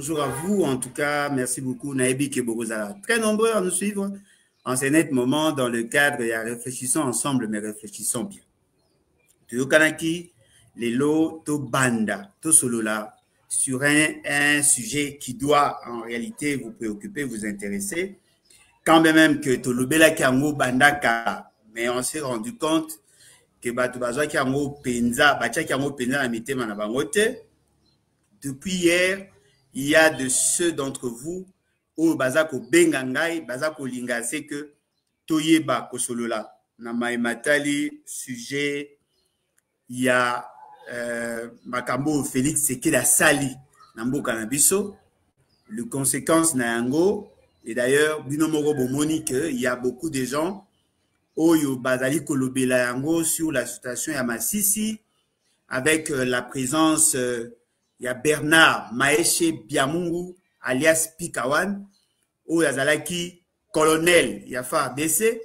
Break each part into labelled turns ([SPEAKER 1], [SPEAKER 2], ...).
[SPEAKER 1] Bonjour à vous, en tout cas, merci beaucoup Naïbi Keborozala. Très nombreux à nous suivre en ce net moment dans le cadre et réfléchissons ensemble, mais réfléchissons bien. Tuyokanaki, Lelo, To Banda, To Solola, sur un sujet qui doit en réalité vous préoccuper, vous intéresser. Quand même que Tolobela Kiango Bandaka, mais on s'est rendu compte que Batubazo Kiango Penza, Bacha Kiango Penza la mitema na bangote. Depuis hier, il y a de ceux d'entre vous au Bazako Bengangai, Bazako Linga, c'est que Toyeba Kosolola, Namaematali, sujet, il y a Makambo Félix Sekeda Sali, Nambo Kanabiso, le conséquence Nayango, et d'ailleurs, Binomoro Bomoni, il y a beaucoup de gens, Oyo Bazali Kolobela Yango sur la situation Yamasisi, avec la présence. Il y a Bernard Maeshe Biamungu, alias Pikawan, ou Yazalaki, colonel Yafa BC,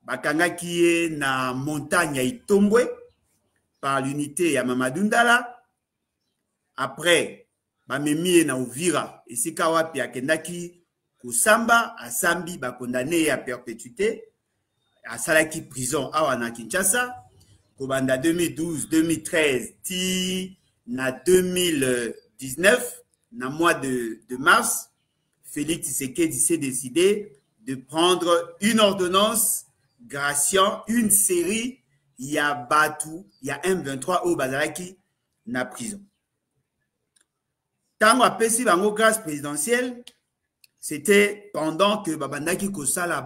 [SPEAKER 1] Bakanga qui est na montagne Itombwe, par l'unité ya Mamadundala. Après, Bamemi na Uvira, et Sikawapi Akendaki, Kusamba, Asambi, condamné à perpétuité, à Salaki prison, à Kinshasa, Kobanda 2012, 2013, ti. Na 2019, na mois de mars, Félix Tshisekedi s'est décidé de prendre une ordonnance graciant une série, il y a Batu, il y a M23 au Bazalaki, na prison. Tango a pesi bango grâce présidentielle, c'était pendant que Babandaki Kosala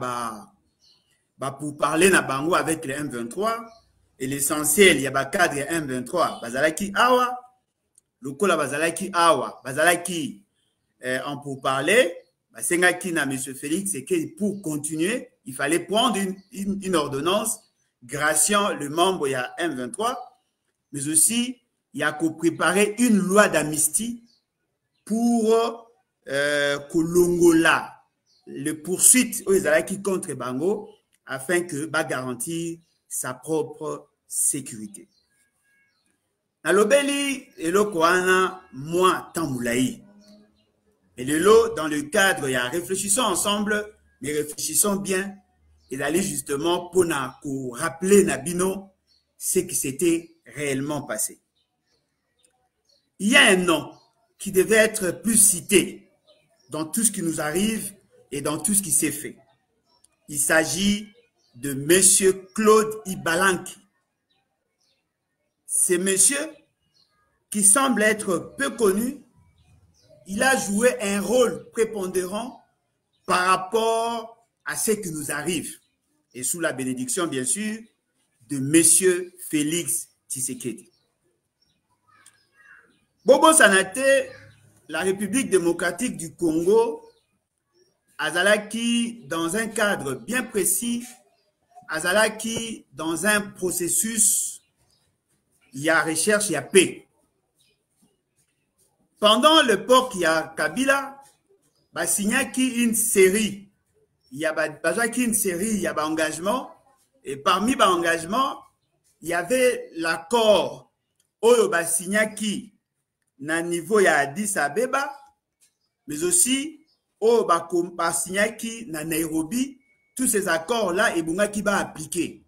[SPEAKER 1] pour parler na bango avec les M23, et l'essentiel, il y a cadre M23, Bazalaki Awa, Lokola Bazalaki Awa, Bazalaki en pour parler, Sengaki na M. Félix, c'est que pour continuer, il fallait prendre une ordonnance graciant le membre, il y a M23, mais aussi il y a qu'à préparer une loi d'amnistie pour Kolongola, le poursuite aux Bazalaki contre Bango, afin que garantir sa propre sécurité. Nalobeli eloko wana moi tamboulaï. Et le lot dans le cadre, il y a réfléchissons ensemble, mais réfléchissons bien et d'aller justement pour rappeler Nabino ce qui s'était réellement passé. Il y a un nom qui devait être plus cité dans tout ce qui nous arrive et dans tout ce qui s'est fait. Il s'agit de Monsieur Claude Ibalanki. C'est monsieur qui semble être peu connu. Il a joué un rôle prépondérant par rapport à ce qui nous arrive. Et sous la bénédiction, bien sûr, de monsieur Félix Tshisekedi. Bobo Sanate, la République démocratique du Congo, Azalaki dans un cadre bien précis, Azalaki dans un processus. Il y a recherche, il y a paix. Pendant l'époque, il y a Kabila, il y a une série. Il y a une série, il y a un engagement. Et parmi les engagements, il y avait l'accord Oyo Basignaki na niveau ya Addis Abeba, mais aussi Oyo Basignaki na Nairobi. Tous ces accords-là, et Bungaki va appliquer.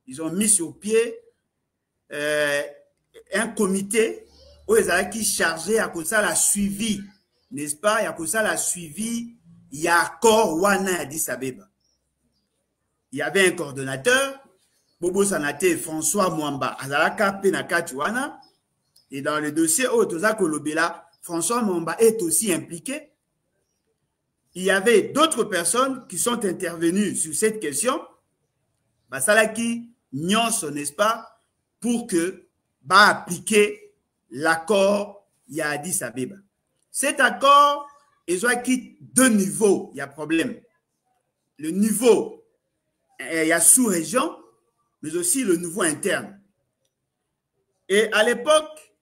[SPEAKER 1] Ils ont mis sur pied un comité où ils ont chargé à cause ça la suivi, n'est-ce pas? Il y a cause ça la suivi, il y a accord Wana Addis Abeba. Il y avait un coordonnateur, Bobo Sanate François Mwamba, Azalaka Penakati Wana, et dans le dossier Otoza Kolobela, François Mwamba est aussi impliqué. Il y avait d'autres personnes qui sont intervenues sur cette question. Basalaki Nyonso, n'est-ce pas? Pour que appliquer l'accord Addis Abeba. Cet accord, il y a deux niveaux, il y a problème. Le niveau, il y a sous-région, mais aussi le niveau interne. Et à l'époque,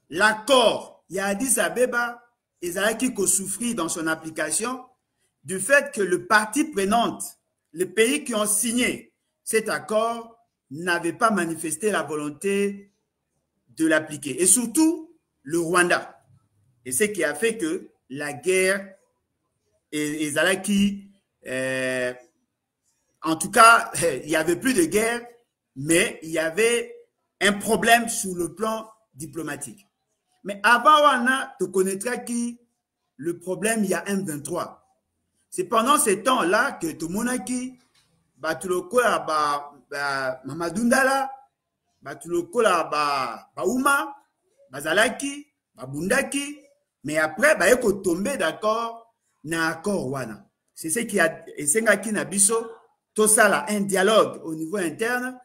[SPEAKER 1] l'accord Addis Abeba, il a souffert dans son application du fait que le parti prenante, les pays qui ont signé cet accord, n'avait pas manifesté la volonté de l'appliquer. Et surtout, le Rwanda. Et ce qui a fait que la guerre et Zalaki, en tout cas, il n'y avait plus de guerre, mais il y avait un problème sur le plan diplomatique. Mais avant, tu connaîtras qui le problème, il y a M23. C'est pendant ces temps-là que tout le monde a qui, tout le coup, Mamadou Ndala, tout le coup, Ouma, Zalaki, Bundaki, mais après, il faut tomber d'accord na accord wana. C'est ce qui a essayé Nabiso, tout ça là, un dialogue au niveau interne,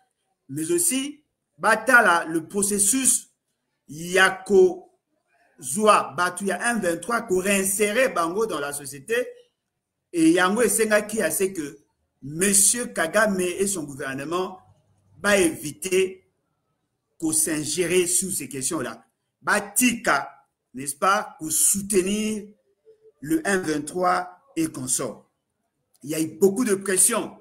[SPEAKER 1] mais aussi batala le processus yako zoa batu ya 1-23 pour réinsérer Bango dans la société et yango essayé qui a c'est que Monsieur Kagame et son gouvernement va éviter qu'on s'ingérer sur ces questions là. Batika, n'est-ce pas, pour soutenir le 1-23 et consort. Il y a eu beaucoup de pression,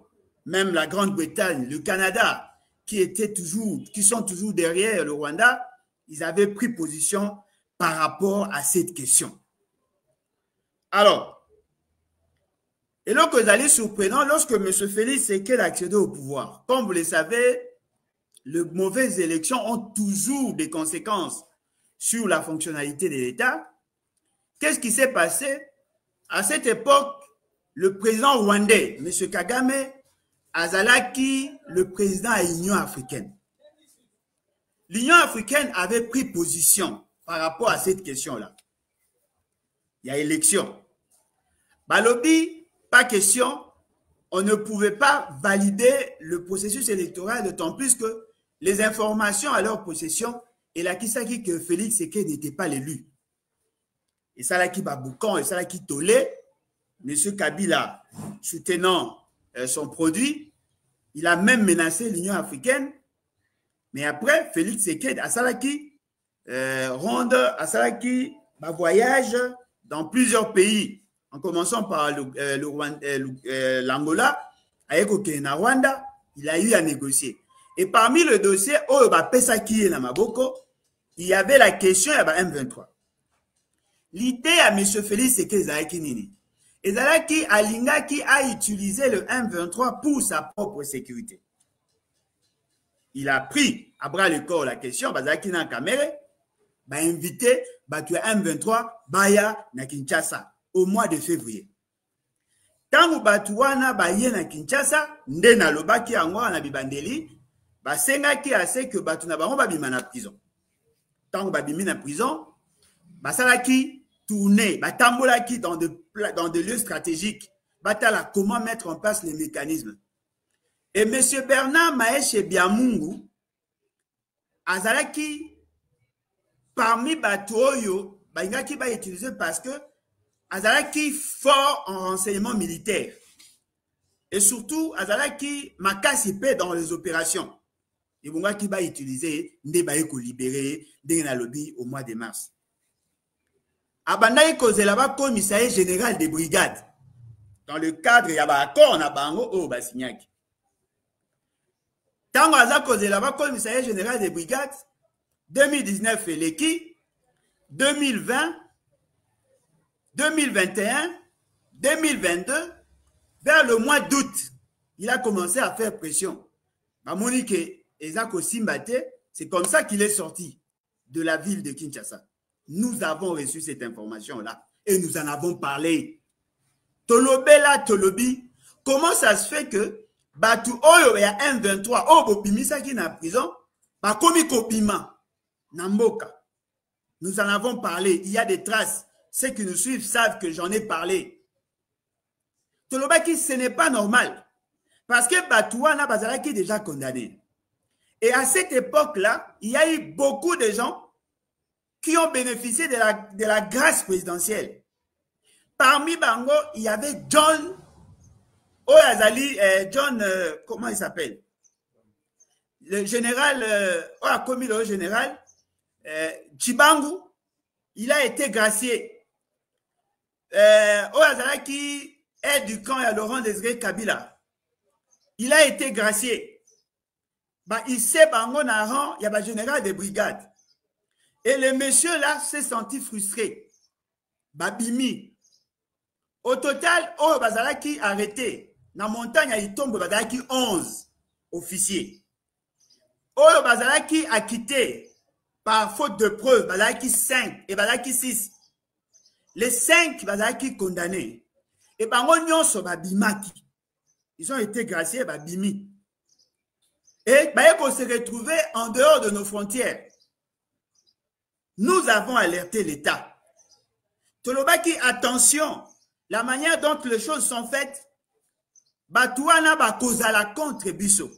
[SPEAKER 1] même la Grande-Bretagne, le Canada, qui sont toujours derrière le Rwanda, ils avaient pris position par rapport à cette question. Alors, et donc, vous allez surprenant, lorsque M. Félix Tshisekedi a accédé au pouvoir, comme vous le savez, les mauvaises élections ont toujours des conséquences sur la fonctionnalité de l'État. Qu'est-ce qui s'est passé? À cette époque, le président rwandais, M. Kagame, Azalaki, le président de l'Union africaine. L'Union africaine avait pris position par rapport à cette question-là. Il y a élection. Balobi, pas question, on ne pouvait pas valider le processus électoral, d'autant plus que les informations à leur possession, et là, qui s'agit que Félix Tshisekedi n'était pas l'élu. Et ça là qui Baboukan, et ça là qui Tolé, M. Kabila, soutenant son produit, il a même menacé l'Union africaine. Mais après, Félix Tshisekedi, à Salaki, ronde, à Salaki, voyage dans plusieurs pays, en commençant par l'Angola, avec le Rwanda, il a eu à négocier. Et parmi le dossier, il y avait la question de M23. L'idée à M. Félix Tshisekedi, Ezalaki Alingaki a utilisé le M23 pour sa propre sécurité. Il a pris à bras le corps la question, Bazaki na Kamere, invité M23 Baya na Kinshasa au mois de février. Tangu Batuana Baye na Kinshasa, nde na lobaki yango na bibandeli, basengaki ase que Batuna bango babima na prison. Tangu babimi na prison, basalaki tourner, batambolaki dans de lieux stratégiques, batala comment mettre en place les mécanismes. Et M. Bernard Maeshe Biamungu, azalaki parmi Batoyo, Baingaki va utiliser parce que azalaki fort en renseignement militaire. Et surtout, azalaki makasi pe dans les opérations. Et Bungaki va utiliser Ndebaeko libéré dans lobby au mois de mars. Abandai Kozelaba commissaire général des brigades. Dans le cadre, il y a un accord na bango au Basignaki. Tango Aza Kozelaba commissaire général des brigades, 2019 Eleki, 2020, 2021, 2022, vers le mois d'août, il a commencé à faire pression. Monique Ezako Simbate, c'est comme ça qu'il est sorti de la ville de Kinshasa. Nous avons reçu cette information-là et nous en avons parlé. Tolobela Tolobi, comment ça se fait que Batu Oyo et M23, Obo Pimisa qui est en prison, Bakomi Kopima, Namboka. Nous en avons parlé, il y a des traces. Ceux qui nous suivent savent que j'en ai parlé. Tolobaki, ce n'est pas normal. Parce que Batouana Bazalaki est déjà condamné. Et à cette époque-là, il y a eu beaucoup de gens qui ont bénéficié de la grâce présidentielle. Parmi Bango, il y avait John Oyazali, comment il s'appelle? Le général, commis le général, Chibangu, il a été gracié. Oyazali qui est du camp à Laurent Désiré Kabila, il a été gracié. Il sait Bango Naran, il y a un général de brigade. Et le monsieur là s'est senti frustré. babimi. Au total, Oyo Bazalaki arrêté. Dans la montagne, il tombe Bazalaki 11 officiers. Oyo Bazalaki a quitté par faute de preuve, Bazalaki 5 et Bazalaki 6. Les 5 Bazalaki condamnés. Et Bango Nyonso Babimaki. Ils ont été graciés Babimi. Et Bayeko se retrouver en dehors de nos frontières. Nous avons alerté l'État. Tolobaki, attention, la manière dont les choses sont faites, Batouana va causer la contre Bisso.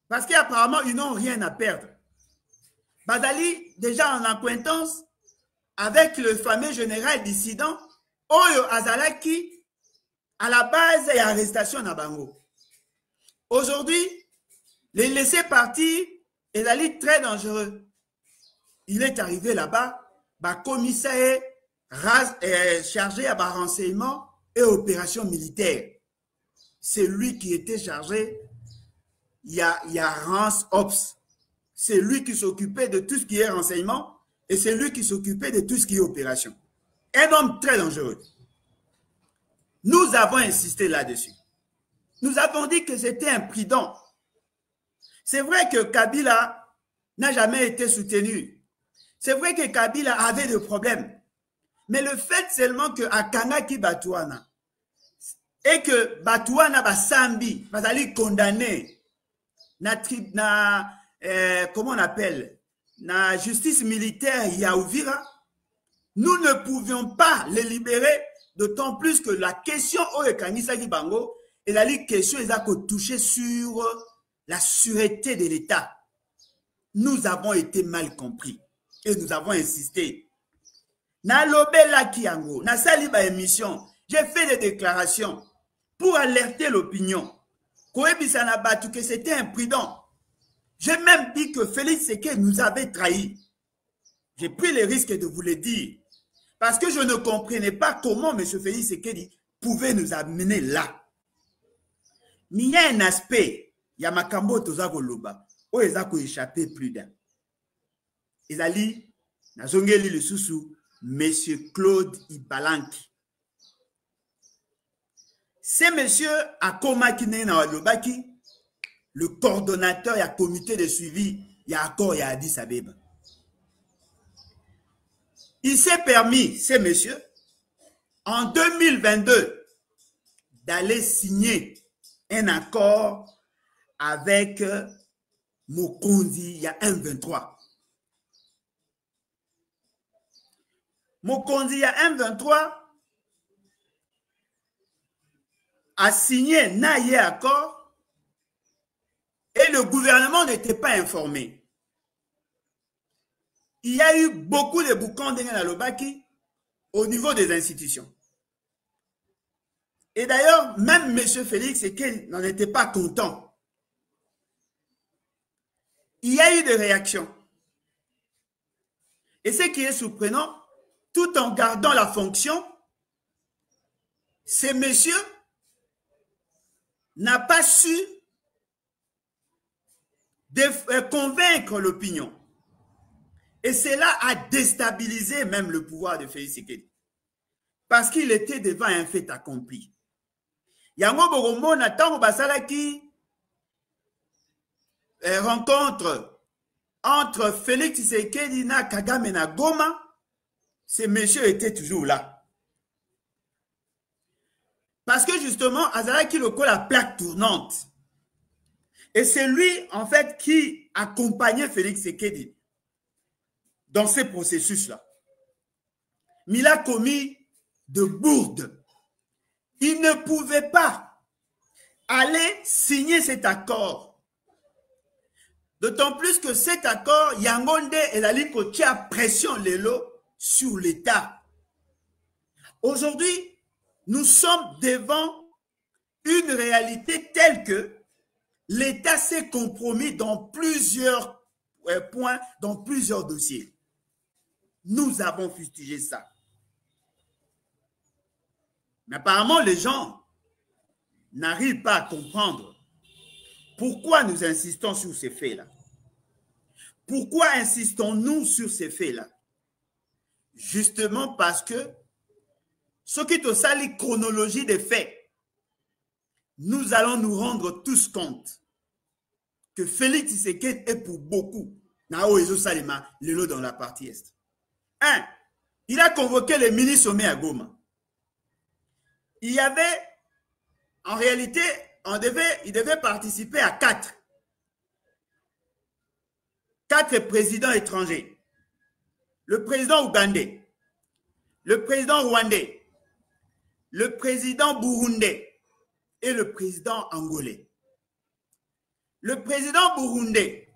[SPEAKER 1] Parce qu'apparemment, ils n'ont rien à perdre. Bazali, déjà en acquaintance avec le fameux général dissident, Oyo Azalaki, à la base, il y a arrestation à Bango. Aujourd'hui, les laisser partir est allé très dangereux. Il est arrivé là-bas, commissaire chargé à renseignement et opération militaire. C'est lui qui était chargé. Il y a Rance Ops. C'est lui qui s'occupait de tout ce qui est renseignement et c'est lui qui s'occupait de tout ce qui est opération. Un homme très dangereux. Nous avons insisté là-dessus. Nous avons dit que c'était imprudent. C'est vrai que Kabila n'a jamais été soutenu. C'est vrai que Kabila avait des problèmes. Mais le fait seulement que Akangaki Batouana et que Batouana Basambi va aller condamner comment on appelle la justice militaire Yaouvira, nous ne pouvions pas les libérer, d'autant plus que la question Oyekangisaki Bango est la question touchée sur la sûreté de l'État. Nous avons été mal compris et nous avons insisté. Na lobela kiango, na saliba émission, j'ai fait des déclarations pour alerter l'opinion. Koebisa na batu que c'était imprudent. J'ai même dit que Félix Tshisekedi nous avait trahis. J'ai pris le risque de vous le dire. Parce que je ne comprenais pas comment M. Félix Tshisekedi pouvait nous amener là. Mais il y a un aspect, il y a Makambo Tozako Loba, où ils ont échappé plus d'un. Ils ont dit, Nazongeli le Soussou, M. Claude Ibalanki. C'est M. Akoma Kinena Lobaki, le coordonnateur et le comité de suivi, il y a accord, il y a Addis Abeba. Il s'est permis, ce monsieur, en 2022, d'aller signer un accord avec Mokonzi, il y a un 23. Mokonzi, il y a un 23, a signé un accord et le gouvernement n'était pas informé. Il y a eu beaucoup de boucans de Lobaki au niveau des institutions. Et d'ailleurs, même M. Félix Tshisekedi n'en était pas content. Il y a eu des réactions. Et ce qui est surprenant, tout en gardant la fonction, ce monsieur n'a pas su convaincre l'opinion. Et cela a déstabilisé même le pouvoir de Félix Tshisekedi. Parce qu'il était devant un fait accompli. Yango Boromo Natango Basalaki rencontre entre Félix Tshisekedi na Kagame na Goma, ce monsieur était toujours là. Parce que justement, Azalaki le colle la plaque tournante. Et c'est lui, en fait, qui accompagnait Félix Tshisekedi dans ces processus-là. Mais il a commis de bourdes. Il ne pouvait pas aller signer cet accord. D'autant plus que cet accord, Yangonde et la Likotia a pression l'élo sur l'État. Aujourd'hui, nous sommes devant une réalité telle que l'État s'est compromis dans plusieurs points, dans plusieurs dossiers. Nous avons fustigé ça. Mais apparemment, les gens n'arrivent pas à comprendre pourquoi nous insistons sur ces faits-là. Pourquoi insistons-nous sur ces faits-là? Justement parce que Ce qui est sali chronologie des faits, nous allons nous rendre tous compte que Félix Tshisekedi est pour beaucoup dans la partie Est. 1. Il a convoqué les ministres sommet à Goma. Il y avait, en réalité, il devait participer à 4 présidents étrangers. Le président ougandais, le président rwandais, le président burundais et le président angolais. Le président burundais,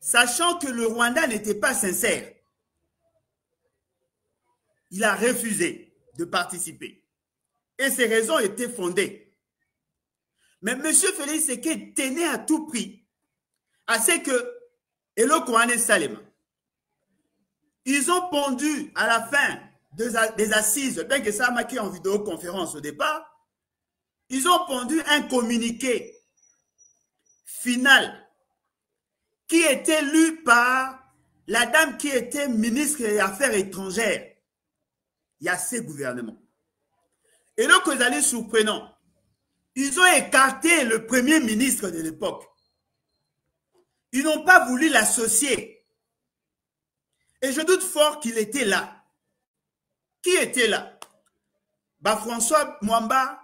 [SPEAKER 1] sachant que le Rwanda n'était pas sincère, il a refusé de participer. Et ses raisons étaient fondées. Mais M. Félix Tshisekedi tenait à tout prix à ce que Eloko Wane Salema, ils ont pondu à la fin des assises, bien que ça a marqué en vidéoconférence au départ, ils ont pondu un communiqué final qui était lu par la dame qui était ministre des Affaires étrangères. Il y a ces gouvernements. Et donc, vous allez surprenant, ils ont écarté le premier ministre de l'époque. Ils n'ont pas voulu l'associer. Et je doute fort qu'il était là. Qui était là? François Mwamba,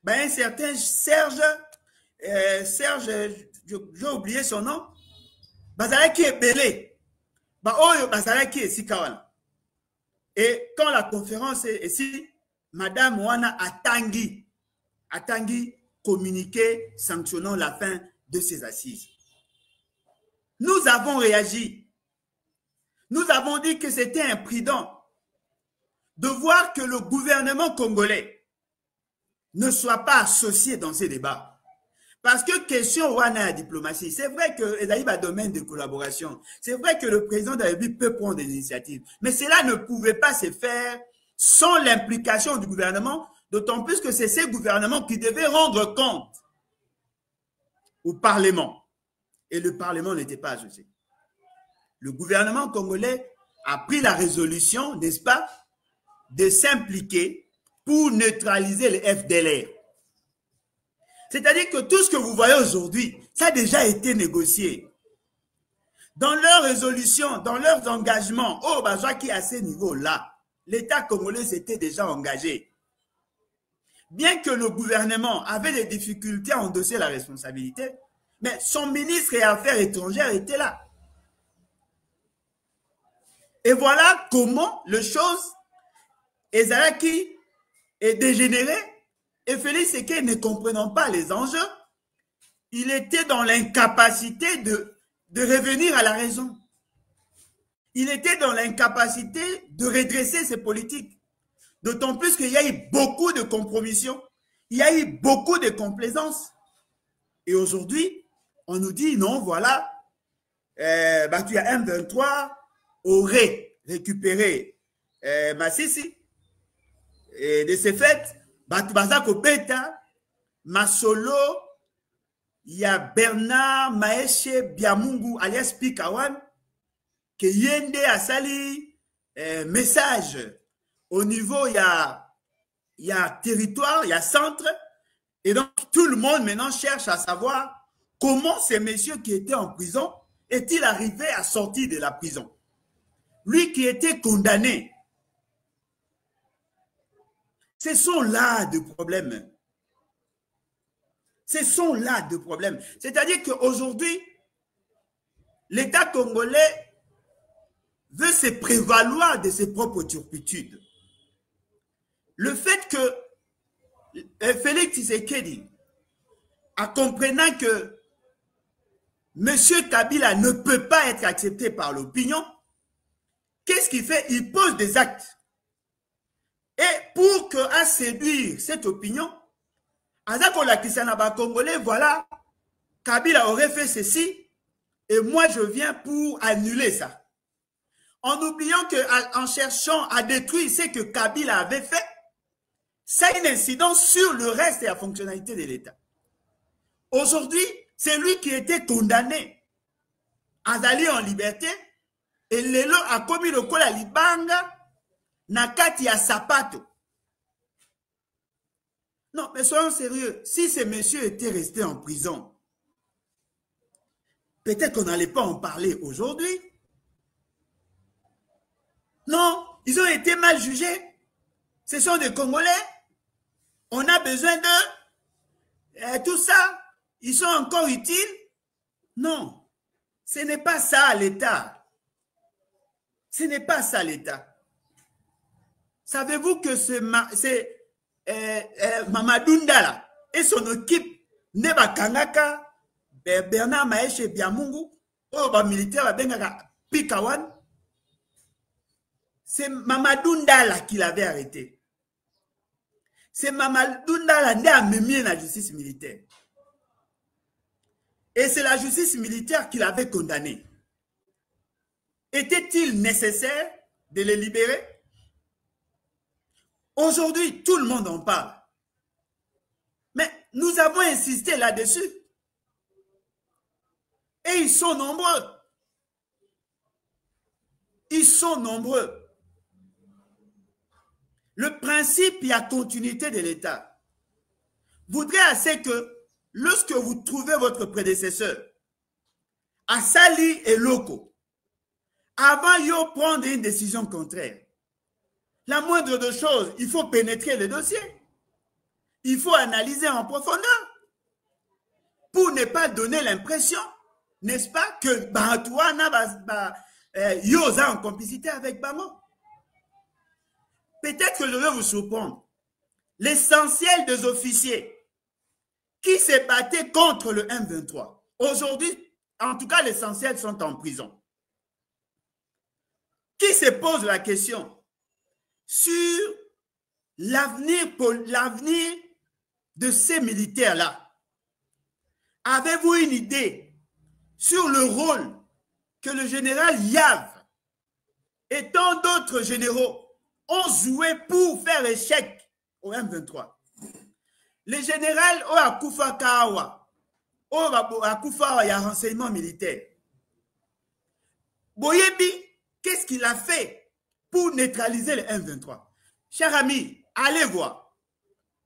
[SPEAKER 1] un certain Serge, j'ai oublié son nom, Bazalaki est belé. Bazalaki est Sikawana. Et quand la conférence est ici, Madame Wana Atangi communiqué sanctionnant la fin de ces assises. Nous avons réagi. Nous avons dit que c'était imprudent de voir que le gouvernement congolais ne soit pas associé dans ces débats. Parce que question Wana diplomatie, c'est vrai que il y a un domaine de collaboration. C'est vrai que le président de la République peut prendre des initiatives. Mais cela ne pouvait pas se faire sans l'implication du gouvernement, d'autant plus que c'est ces gouvernements qui devaient rendre compte au Parlement. Et le Parlement n'était pas associé. Le gouvernement congolais a pris la résolution, n'est-ce pas, de s'impliquer pour neutraliser le FDLR. C'est-à-dire que tout ce que vous voyez aujourd'hui, ça a déjà été négocié. Dans leurs résolutions, dans leurs engagements, qui à ce niveau-là, l'État congolais s'était déjà engagé. Bien que le gouvernement avait des difficultés à endosser la responsabilité, mais son ministre des Affaires étrangères était là. Et voilà comment les choses, Ezalaki est dégénéré. Et Félix Tshisekedi, ne comprenant pas les enjeux, il était dans l'incapacité de revenir à la raison. Il était dans l'incapacité de redresser ses politiques. D'autant plus qu'il y a eu beaucoup de compromissions, il y a eu beaucoup de complaisance. Et aujourd'hui, on nous dit non, voilà, tu as M23 aurait récupéré Massissi. Et de ce fait, Batubazako Beta, Masolo, il y a Bernard Maeshe Biamungu alias Pikawan, qui yende a sali message. Au niveau, il y a territoire, il y a centre. Et donc, tout le monde maintenant cherche à savoir comment ces messieurs qui étaient en prison est-il arrivé à sortir de la prison. Lui qui était condamné. Ce sont là de problèmes. Ce sont là de problèmes. C'est-à-dire qu'aujourd'hui, l'État congolais veut se prévaloir de ses propres turpitudes. Le fait que Félix Tshisekedi, en comprenant que M. Kabila ne peut pas être accepté par l'opinion, qu'est-ce qu'il fait? Il pose des actes. Et pour qu'à séduire cette opinion, Congolais, voilà, Kabila aurait fait ceci, et moi je viens pour annuler ça. En oubliant qu'en cherchant à détruire ce que Kabila avait fait, ça a une incidence sur le reste et la fonctionnalité de l'État. Aujourd'hui, c'est lui qui était condamné à aller en liberté, et Lelo a commis le col à Libanga, Nakati à Sapato. Non, mais soyons sérieux. Si ces messieurs étaient restés en prison, peut-être qu'on n'allait pas en parler aujourd'hui. Non, ils ont été mal jugés. Ce sont des Congolais. On a besoin d'eux. Tout ça, ils sont encore utiles. Non, ce n'est pas ça l'État. Ce n'est pas ça l'État. Savez-vous que c'est Mamadou Ndala et son équipe Neba Kangaka, Bernard Maeshe Biamungu, ou militaire Bengaka Pikawan, c'est Mamadou Ndala qui l'avait arrêté. C'est Mamadou Ndala qui a mené la justice militaire. Et c'est la justice militaire qui l'avait condamné. Était-il nécessaire de les libérer? Aujourd'hui, tout le monde en parle. Mais nous avons insisté là-dessus. Et ils sont nombreux. Ils sont nombreux. Le principe, il y a continuité de l'État. Voudrait assez que lorsque vous trouvez votre prédécesseur à Sali et Loko, avant de prendre une décision contraire, la moindre des choses, il faut pénétrer le dossier. Il faut analyser en profondeur pour ne pas donner l'impression, n'est-ce pas, que Banatouana Yosa en complicité avec Bango. Peut-être que je vais vous surprendre. L'essentiel des officiers qui se battaient contre le M23, aujourd'hui, en tout cas, l'essentiel sont en prison. Qui se pose la question sur l'avenir de ces militaires-là? Avez-vous une idée sur le rôle que le général Yav et tant d'autres généraux ont joué pour faire échec au M23? Le général Akufa Kawa, Akufa, il y a renseignement militaire. Boyebi, qu'est-ce qu'il a fait pour neutraliser le M23? Chers amis, allez voir.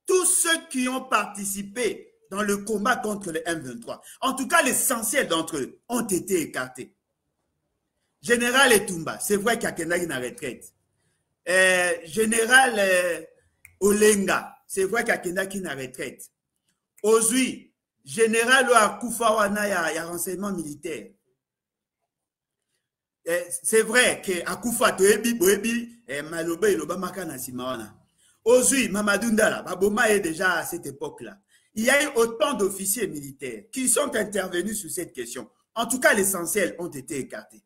[SPEAKER 1] Tous ceux qui ont participé dans le combat contre le M23, en tout cas l'essentiel d'entre eux, ont été écartés. Général Etumba, c'est vrai qu'il y a quelqu'un qui est en retraite. Général Olenga, c'est vrai qu'il y a quelqu'un qui est en retraite. Ozui, général Akufa Wana, il y a renseignement militaire. C'est vrai que Akufa Toebi, Boebi, Maloba et Lobamaka Nasimawana. Ozui, Mamadou Ndala, Baboma est déjà à cette époque-là. Il y a eu autant d'officiers militaires qui sont intervenus sur cette question. En tout cas, l'essentiel ont été écartés.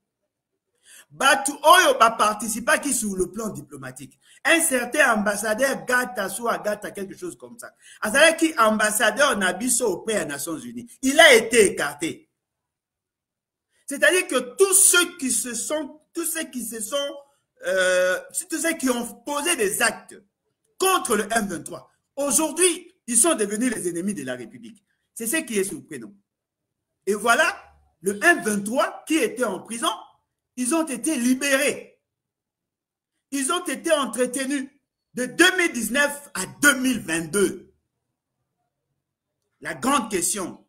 [SPEAKER 1] Batu Oyo va participer qui sur le plan diplomatique. Un certain ambassadeur Gata soit Gata, quelque chose comme ça. C'est-à-dire qui ambassadeur Nabiso auprès des Nations Unies. Il a été écarté. C'est-à-dire que tous ceux qui ont posé des actes contre le M23, aujourd'hui, ils sont devenus les ennemis de la République. C'est ce qui est surprenant. Et voilà, le M23 qui était en prison, ils ont été libérés. Ils ont été entretenus de 2019 à 2022. La grande question,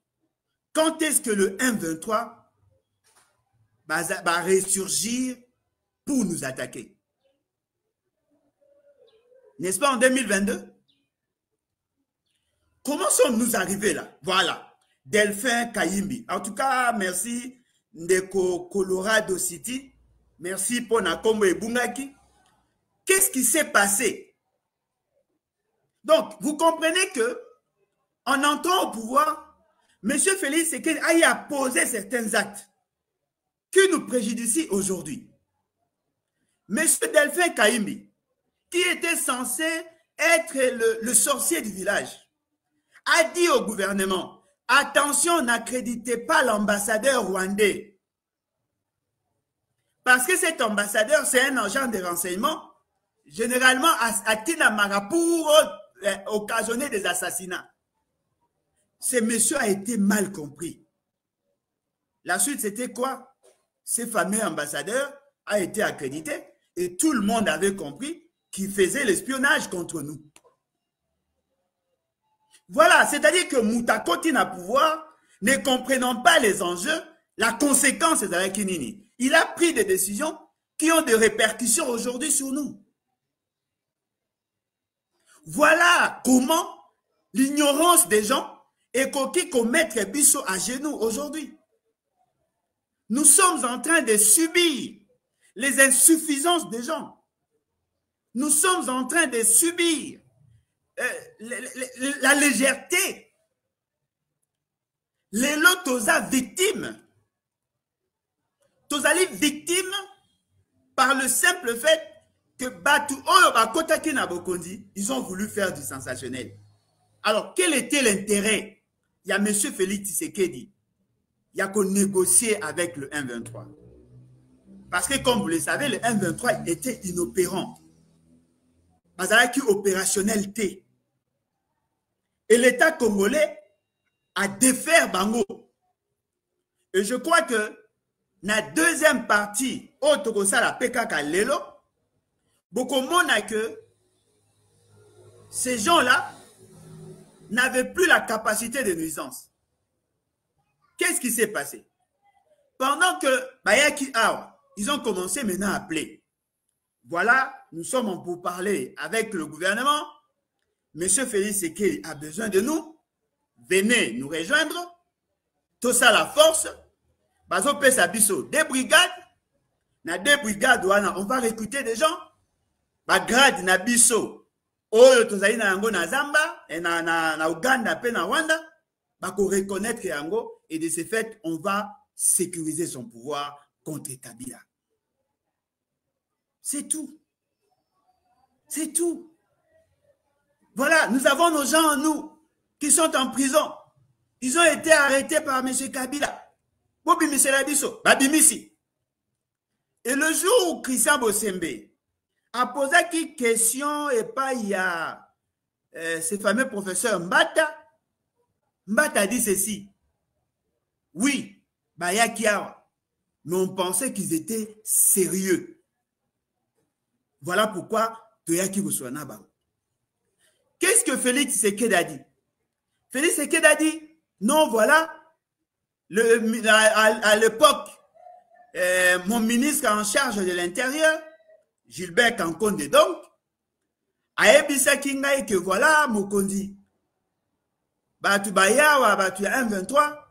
[SPEAKER 1] quand est-ce que le M23 va ressurgir pour nous attaquer? N'est-ce pas en 2022? Comment sommes-nous arrivés là? Voilà. Delphin Kayimbi. En tout cas, merci Ndeko Colorado City. Merci pour Nakombo et Bungaki. Qu'est-ce qui s'est passé? Donc, vous comprenez que en entrant au pouvoir, M. Félix Tshisekedi a posé certains actes qui nous préjudicient aujourd'hui. M. Delphin Kayimbi, qui était censé être le sorcier du village, a dit au gouvernement, attention, n'accréditez pas l'ambassadeur rwandais. Parce que cet ambassadeur, c'est un agent de renseignement, généralement à Tinamara pour occasionner des assassinats. Ce monsieur a été mal compris. La suite, c'était quoi? Ce fameux ambassadeur a été accrédité et tout le monde avait compris qu'il faisait l'espionnage contre nous. Voilà, c'est-à-dire que Moutakoti n'a pouvoir, ne comprenant pas les enjeux, la conséquence est avec Kinini. Il a pris des décisions qui ont des répercussions aujourd'hui sur nous. Voilà comment l'ignorance des gens est qui commettre Bisso à genoux aujourd'hui. Nous sommes en train de subir les insuffisances des gens. Nous sommes en train de subir la légèreté. Les lots toza victimes. Tozali victime par le simple fait que Batu Oyo Bakotaki na Bokondi, ils ont voulu faire du sensationnel. Alors, quel était l'intérêt? Il y a M. Félix Tshisekedi. Il y a qu'on négocier avec le 1-23. Parce que, comme vous le savez, le 1-23 était inopérant. Bazalaki opérationnalité. Et l'État congolais a défaire Bango. Et je crois que la deuxième partie, Otokosa la PKK Lelo, beaucoup de monde a que ces gens-là n'avaient plus la capacité de nuisance. Qu'est-ce qui s'est passé? Pendant que Bayaki Awa, ils ont commencé maintenant à appeler. Voilà, nous sommes en pourparlers avec le gouvernement. Monsieur Félix Tshisekedi a besoin de nous. Venez nous rejoindre. Tout ça, la force. Bazo Pesa Bisso, des brigades. Na deux brigades, on va recruter des gens. Bagrade na Bisso. Oyo tozali na yango na Zamba, et na Uganda, pe na Rwanda. Bako reconnaître yango. Et de ce fait, on va sécuriser son pouvoir contre Kabila. C'est tout. C'est tout. Voilà, nous avons nos gens en nous qui sont en prison. Ils ont été arrêtés par M. Kabila. Bobi Miselabiso, Babimisi. Et le jour où Christian Bosembe a posé une question, et pas il y a ce fameux professeur Mbata, Mbata a dit ceci. Oui, Bayakiawa, mais on pensait qu'ils étaient sérieux. Voilà pourquoi Toyaki Bouswanaba. Qu'est-ce que Félix Tshisekedi a dit? Félix Tshisekedi a dit, non, voilà, à l'époque, mon ministre en charge de l'Intérieur, Gilbert Kankonde, donc, a ebisa kingai que voilà, Mokondi, Batu Bayawa, Batu 1-23,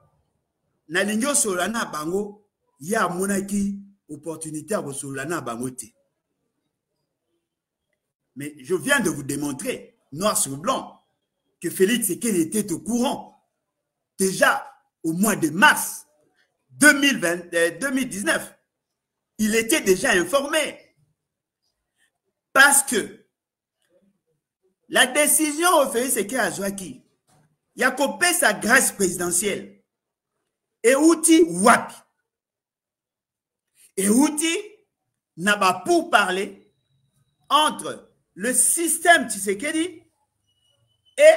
[SPEAKER 1] na lingyo solana bango, ya monaki, opportunité à solana bangote. Mais je viens de vous démontrer, noir sur blanc, que Félix Tshisekedi était au courant. Déjà, au mois de mars 2019, il était déjà informé. Parce que la décision au Félix Tshisekedi à Joaki, il a coupé sa grâce présidentielle. Et outil wapi. Et outil n'a pas pour parler entre le système Tshisekedi et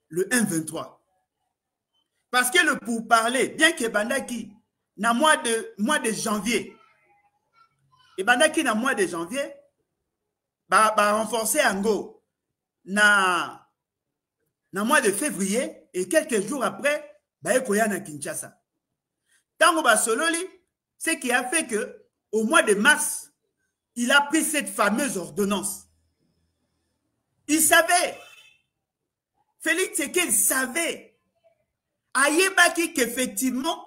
[SPEAKER 1] le 1-23. Parce que le pourparler, bien que Bandaki, dans mois de janvier, et Bandaki dans mois de janvier, va renforcer Ango dans mois de février, et quelques jours après, Bayekoya na Kinshasa. Tango Basololi, ce qui a fait que au mois de mars, il a pris cette fameuse ordonnance. Il savait, Félix Tshisekedi savait, Ayebaki qu'effectivement,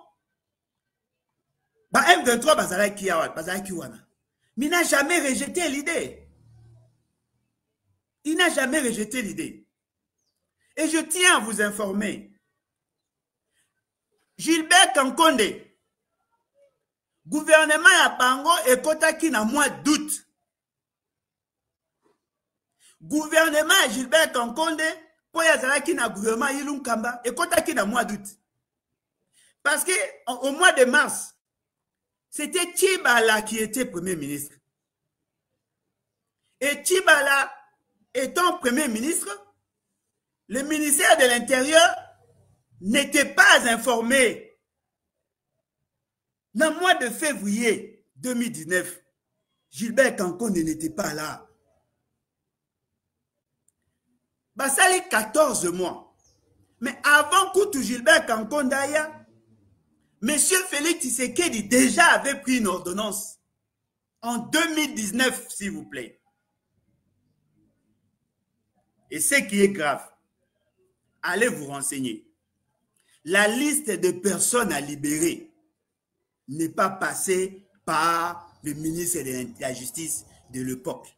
[SPEAKER 1] M23 Bazalaki Wana, mais il n'a jamais rejeté l'idée. Il n'a jamais rejeté l'idée. Et je tiens à vous informer, Gilbert Kankonde, gouvernement à Bango et Kotaki na mois d'août. Gouvernement à Gilbert Kankonde, pour Yazalaki na gouvernement Ilum Kamba et Kotaki na mois d'août. Parce que au mois de mars, c'était Tchibala qui était premier ministre. Et Tchibala étant premier ministre, le ministère de l'Intérieur n'était pas informé. Dans le mois de février 2019, Gilbert Kankonde n'était pas là. Basali 14 mois. Mais avant Koutou Gilbert Kankondaya, M. Félix Tshisekedi déjà avait pris une ordonnance en 2019, s'il vous plaît. Et ce qui est grave, allez vous renseigner. La liste de personnes à libérer n'est pas passée par le ministre de la Justice de l'époque.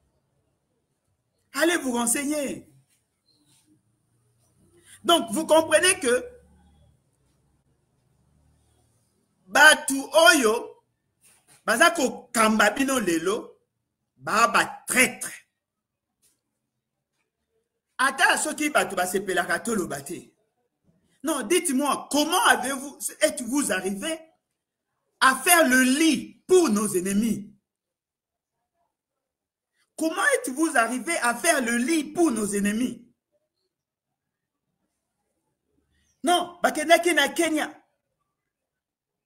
[SPEAKER 1] Allez vous renseigner. Donc, vous comprenez que Batu Oyo, Bazako Kambabino Lelo, Baba traître. Ata Soki Batu Basepelakato le bâté. Non, dites-moi, comment êtes-vous arrivé à faire le lit pour nos ennemis? Comment êtes-vous arrivé à faire le lit pour nos ennemis? Non, Bakenaki na Kenya.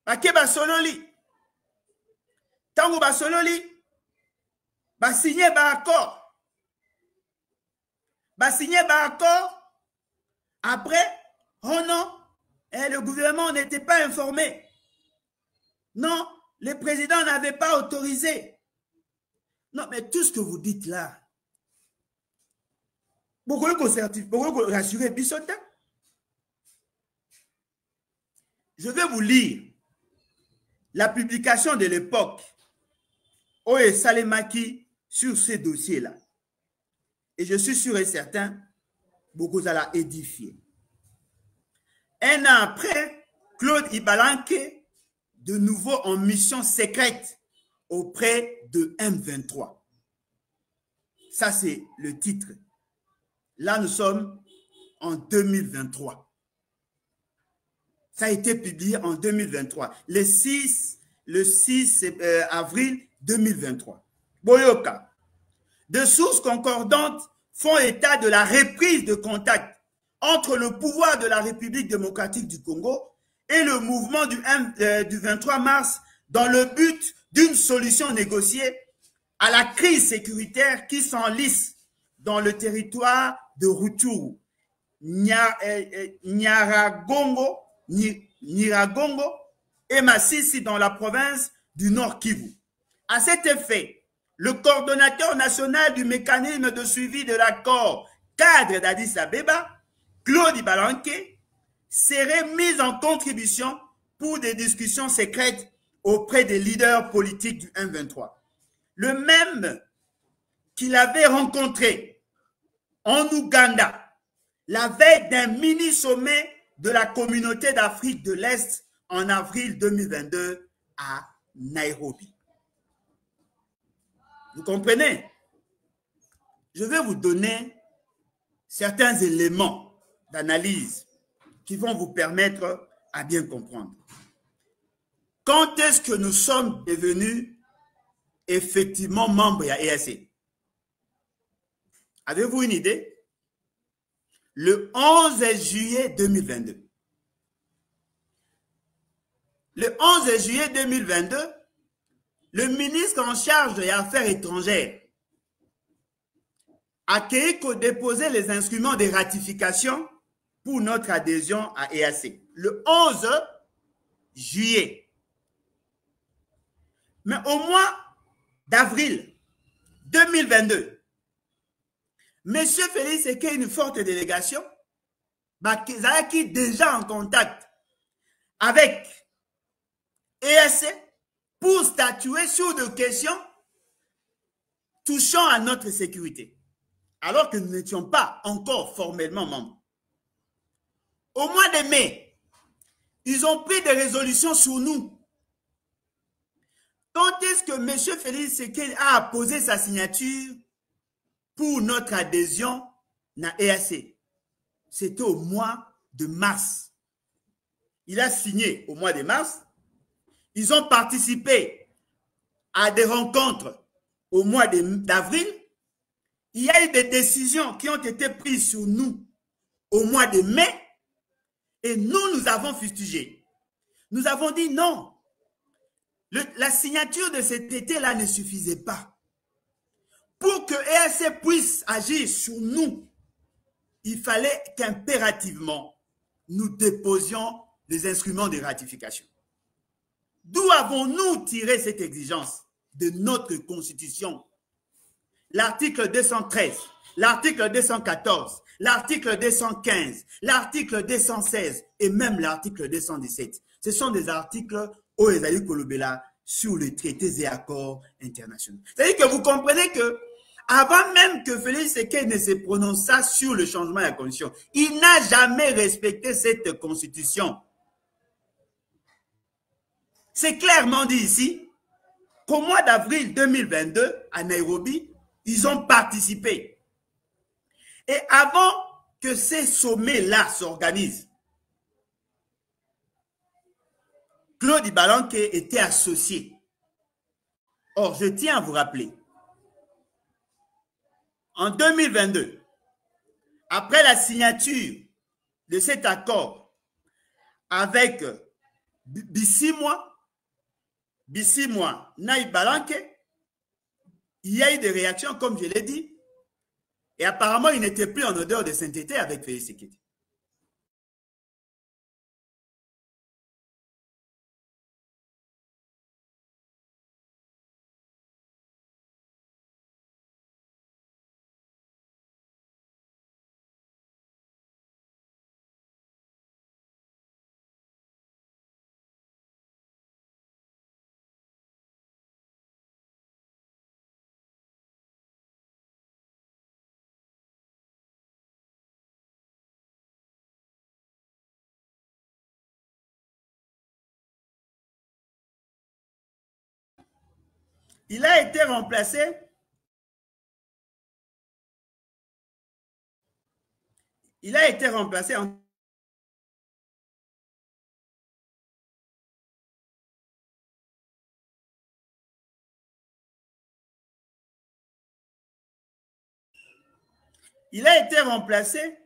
[SPEAKER 1] Bake Basololi. Tango Basololi. Basigné Baaccord. Basigné Baaccord. Après, oh non, le gouvernement n'était pas informé. Non, le président n'avait pas autorisé. Non, mais tout ce que vous dites là, pourquoi vous rassurez Bissota? Je vais vous lire la publication de l'époque Oye Salemaki sur ces dossiers-là. Et je suis sûr et certain, beaucoup allez édifier. Un an après, Claude Ibalanke, de nouveau en mission secrète auprès de M23. Ça, c'est le titre. Là, nous sommes en 2023. Ça a été publié en 2023, le 6 avril 2023. Boyoka. De sources concordantes font état de la reprise de contact entre le pouvoir de la République démocratique du Congo et le mouvement du 23 mars dans le but d'une solution négociée à la crise sécuritaire qui s'enlise dans le territoire de Rutshuru, Nyiragongo et Masisi dans la province du Nord Kivu. À cet effet, le coordonnateur national du mécanisme de suivi de l'accord cadre d'Addis Abeba, Claude Ibalanke, serait mis en contribution pour des discussions secrètes auprès des leaders politiques du M23. Le même qu'il avait rencontré en Ouganda la veille d'un mini-sommet de la communauté d'Afrique de l'Est en avril 2022 à Nairobi. Vous comprenez? Je vais vous donner certains éléments d'analyse qui vont vous permettre à bien comprendre. Quand est-ce que nous sommes devenus effectivement membres à EAC? Avez-vous une idée? Le 11 juillet 2022. Le 11 juillet 2022, le ministre en charge des Affaires étrangères a déposé les instruments de ratification pour notre adhésion à EAC. Le 11 juillet. Mais au mois d'avril 2022, M. Félix Tshisekedi, une forte délégation, qui est déjà en contact avec EAC pour statuer sur des questions touchant à notre sécurité, alors que nous n'étions pas encore formellement membres. Au mois de mai, ils ont pris des résolutions sur nous. Quand est-ce que M. Félix Tshisekedi a posé sa signature pour notre adhésion à EAC? C'était au mois de mars. Il a signé au mois de mars. Ils ont participé à des rencontres au mois d'avril. Il y a eu des décisions qui ont été prises sur nous au mois de mai et nous avons fustigé. Nous avons dit non. La signature de cet traité-là ne suffisait pas. Pour que EAC puisse agir sur nous, il fallait qu'impérativement nous déposions les instruments de ratification. D'où avons-nous tiré cette exigence? De notre Constitution. L'article 213, l'article 214, l'article 215, l'article 216 et même l'article 217. Ce sont des articles où Ezali Kolobela sur les traités et accords internationaux. C'est-à-dire que vous comprenez que avant même que Félix Tshisekedi ne se prononça sur le changement de la Constitution, il n'a jamais respecté cette Constitution. C'est clairement dit ici qu'au mois d'avril 2022, à Nairobi, ils ont participé. Et avant que ces sommets-là s'organisent, Claude Ibalanke était associé. Or, je tiens à vous rappeler, en 2022, après la signature de cet accord avec Bissimwa, Naïb Balanke, il y a eu des réactions, comme je l'ai dit, et apparemment, il n'était plus en odeur de sainteté avec Félix Tshisekedi. Il a été remplacé. Il a été remplacé en Il a été remplacé,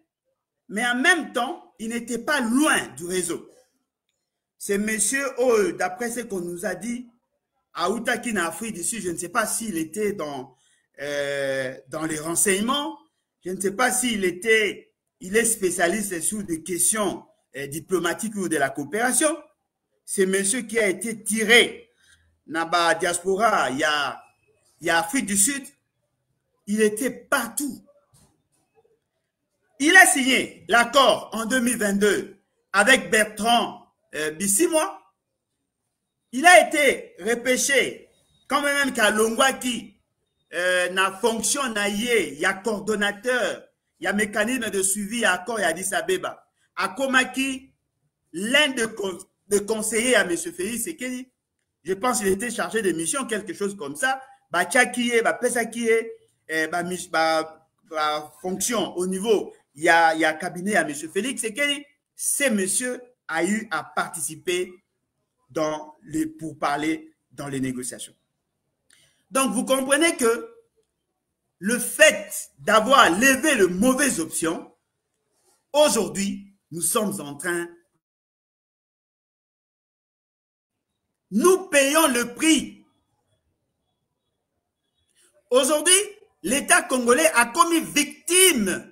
[SPEAKER 1] mais en même temps, il n'était pas loin du réseau. C'est monsieur, d'après ce qu'on nous a dit, Aoutaki en Afrique du Sud, je ne sais pas s'il était dans les renseignements, je ne sais pas s'il est spécialiste sur des questions diplomatiques ou de la coopération. C'est monsieur qui a été tiré dans la diaspora, il y a Afrique du Sud, il était partout. Il a signé l'accord en 2022 avec Bertrand Bissimwa. Il a été repêché quand même qu'à Longwaki, na fonction naïe, il y a coordonnateur, il y a mécanisme de suivi à accord et à Addis Abeba. À Komaki, l'un de conseillers à M. Félix Tshisekedi, je pense qu'il était chargé de mission, quelque chose comme ça, fonction au niveau, il y a cabinet à M. Félix Tshisekedi, ce monsieur a eu à participer pour parler dans les négociations. Donc, vous comprenez que le fait d'avoir levé les mauvaises options, aujourd'hui, nous sommes en train, nous payons le prix. Aujourd'hui, l'État congolais a commis victime.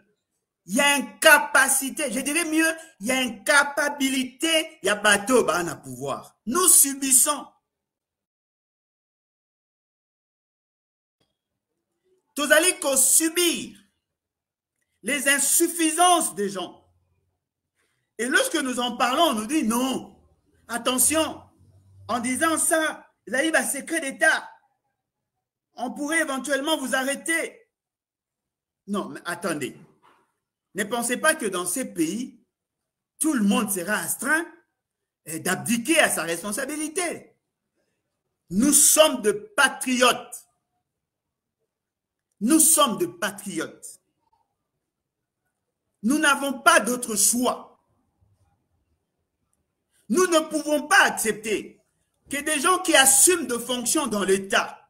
[SPEAKER 1] Il y a une capacité, je dirais mieux, il y a une capacité, il y a bateau, bah, on a pouvoir. Nous subissons. Tous allez subir les insuffisances des gens. Et lorsque nous en parlons, on nous dit non, attention, en disant ça, vous avez un secret d'État. On pourrait éventuellement vous arrêter. Non, mais attendez. Ne pensez pas que dans ces pays, tout le monde sera astreint d'abdiquer à sa responsabilité. Nous sommes de patriotes. Nous sommes de patriotes. Nous n'avons pas d'autre choix. Nous ne pouvons pas accepter que des gens qui assument de fonctions dans l'État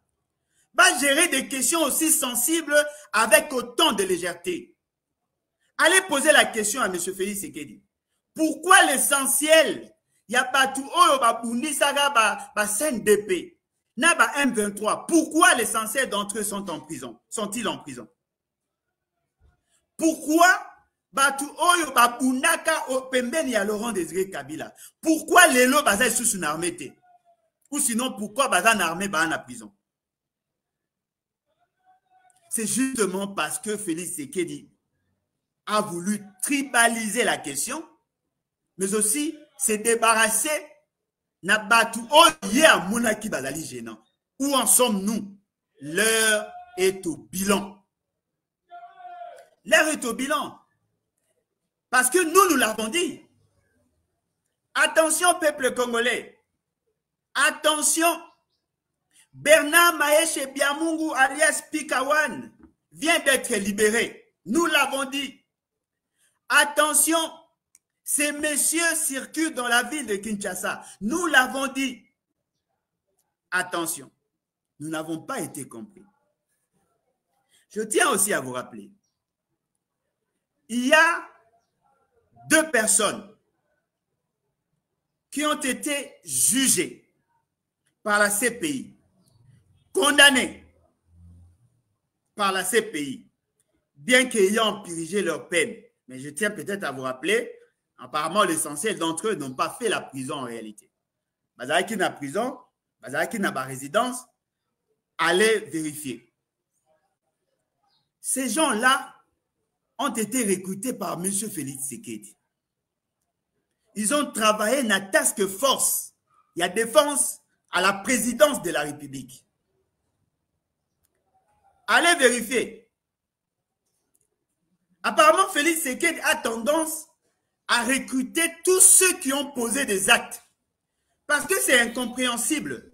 [SPEAKER 1] va gérer des questions aussi sensibles avec autant de légèreté. Allez poser la question à M. Félix Tshisekedi. Pourquoi l'essentiel, il n'y a pas tout, CNDP, n'a pas M23, pourquoi l'essentiel d'entre eux sont en prison, sont-ils en prison? Pourquoi Batu oyo babunaka pembeni ya Laurent Désiré Kabila. Pourquoi lelo baza sous une armée te? Ou sinon pourquoi baza une armée ba en prison? C'est justement parce que Félix Tshisekedi a voulu tribaliser la question, mais aussi se débarrasser na batu oyo a monaki bazali gênant. Où en sommes-nous? L'heure est au bilan. L'heure est au bilan. Parce que nous l'avons dit. Attention, peuple congolais. Attention. Bernard Maeshe Biamungu alias Pikawan vient d'être libéré. Nous l'avons dit. Attention. Ces messieurs circulent dans la ville de Kinshasa. Nous l'avons dit. Attention. Nous n'avons pas été compris. Je tiens aussi à vous rappeler. Il y a 2 personnes qui ont été jugées par la CPI, condamnées par la CPI, bien qu'ayant purgé leur peine. Mais je tiens peut-être à vous rappeler, apparemment l'essentiel d'entre eux n'ont pas fait la prison en réalité. Bazalaki na prison, bazalaki na ba résidence, allez vérifier. Ces gens-là ont été recrutés par M. Félix Tshisekedi. Ils ont travaillé dans la task force. Il y a défense à la présidence de la République. Allez vérifier. Apparemment, Félix Tshisekedi a tendance à recruter tous ceux qui ont posé des actes. Parce que c'est incompréhensible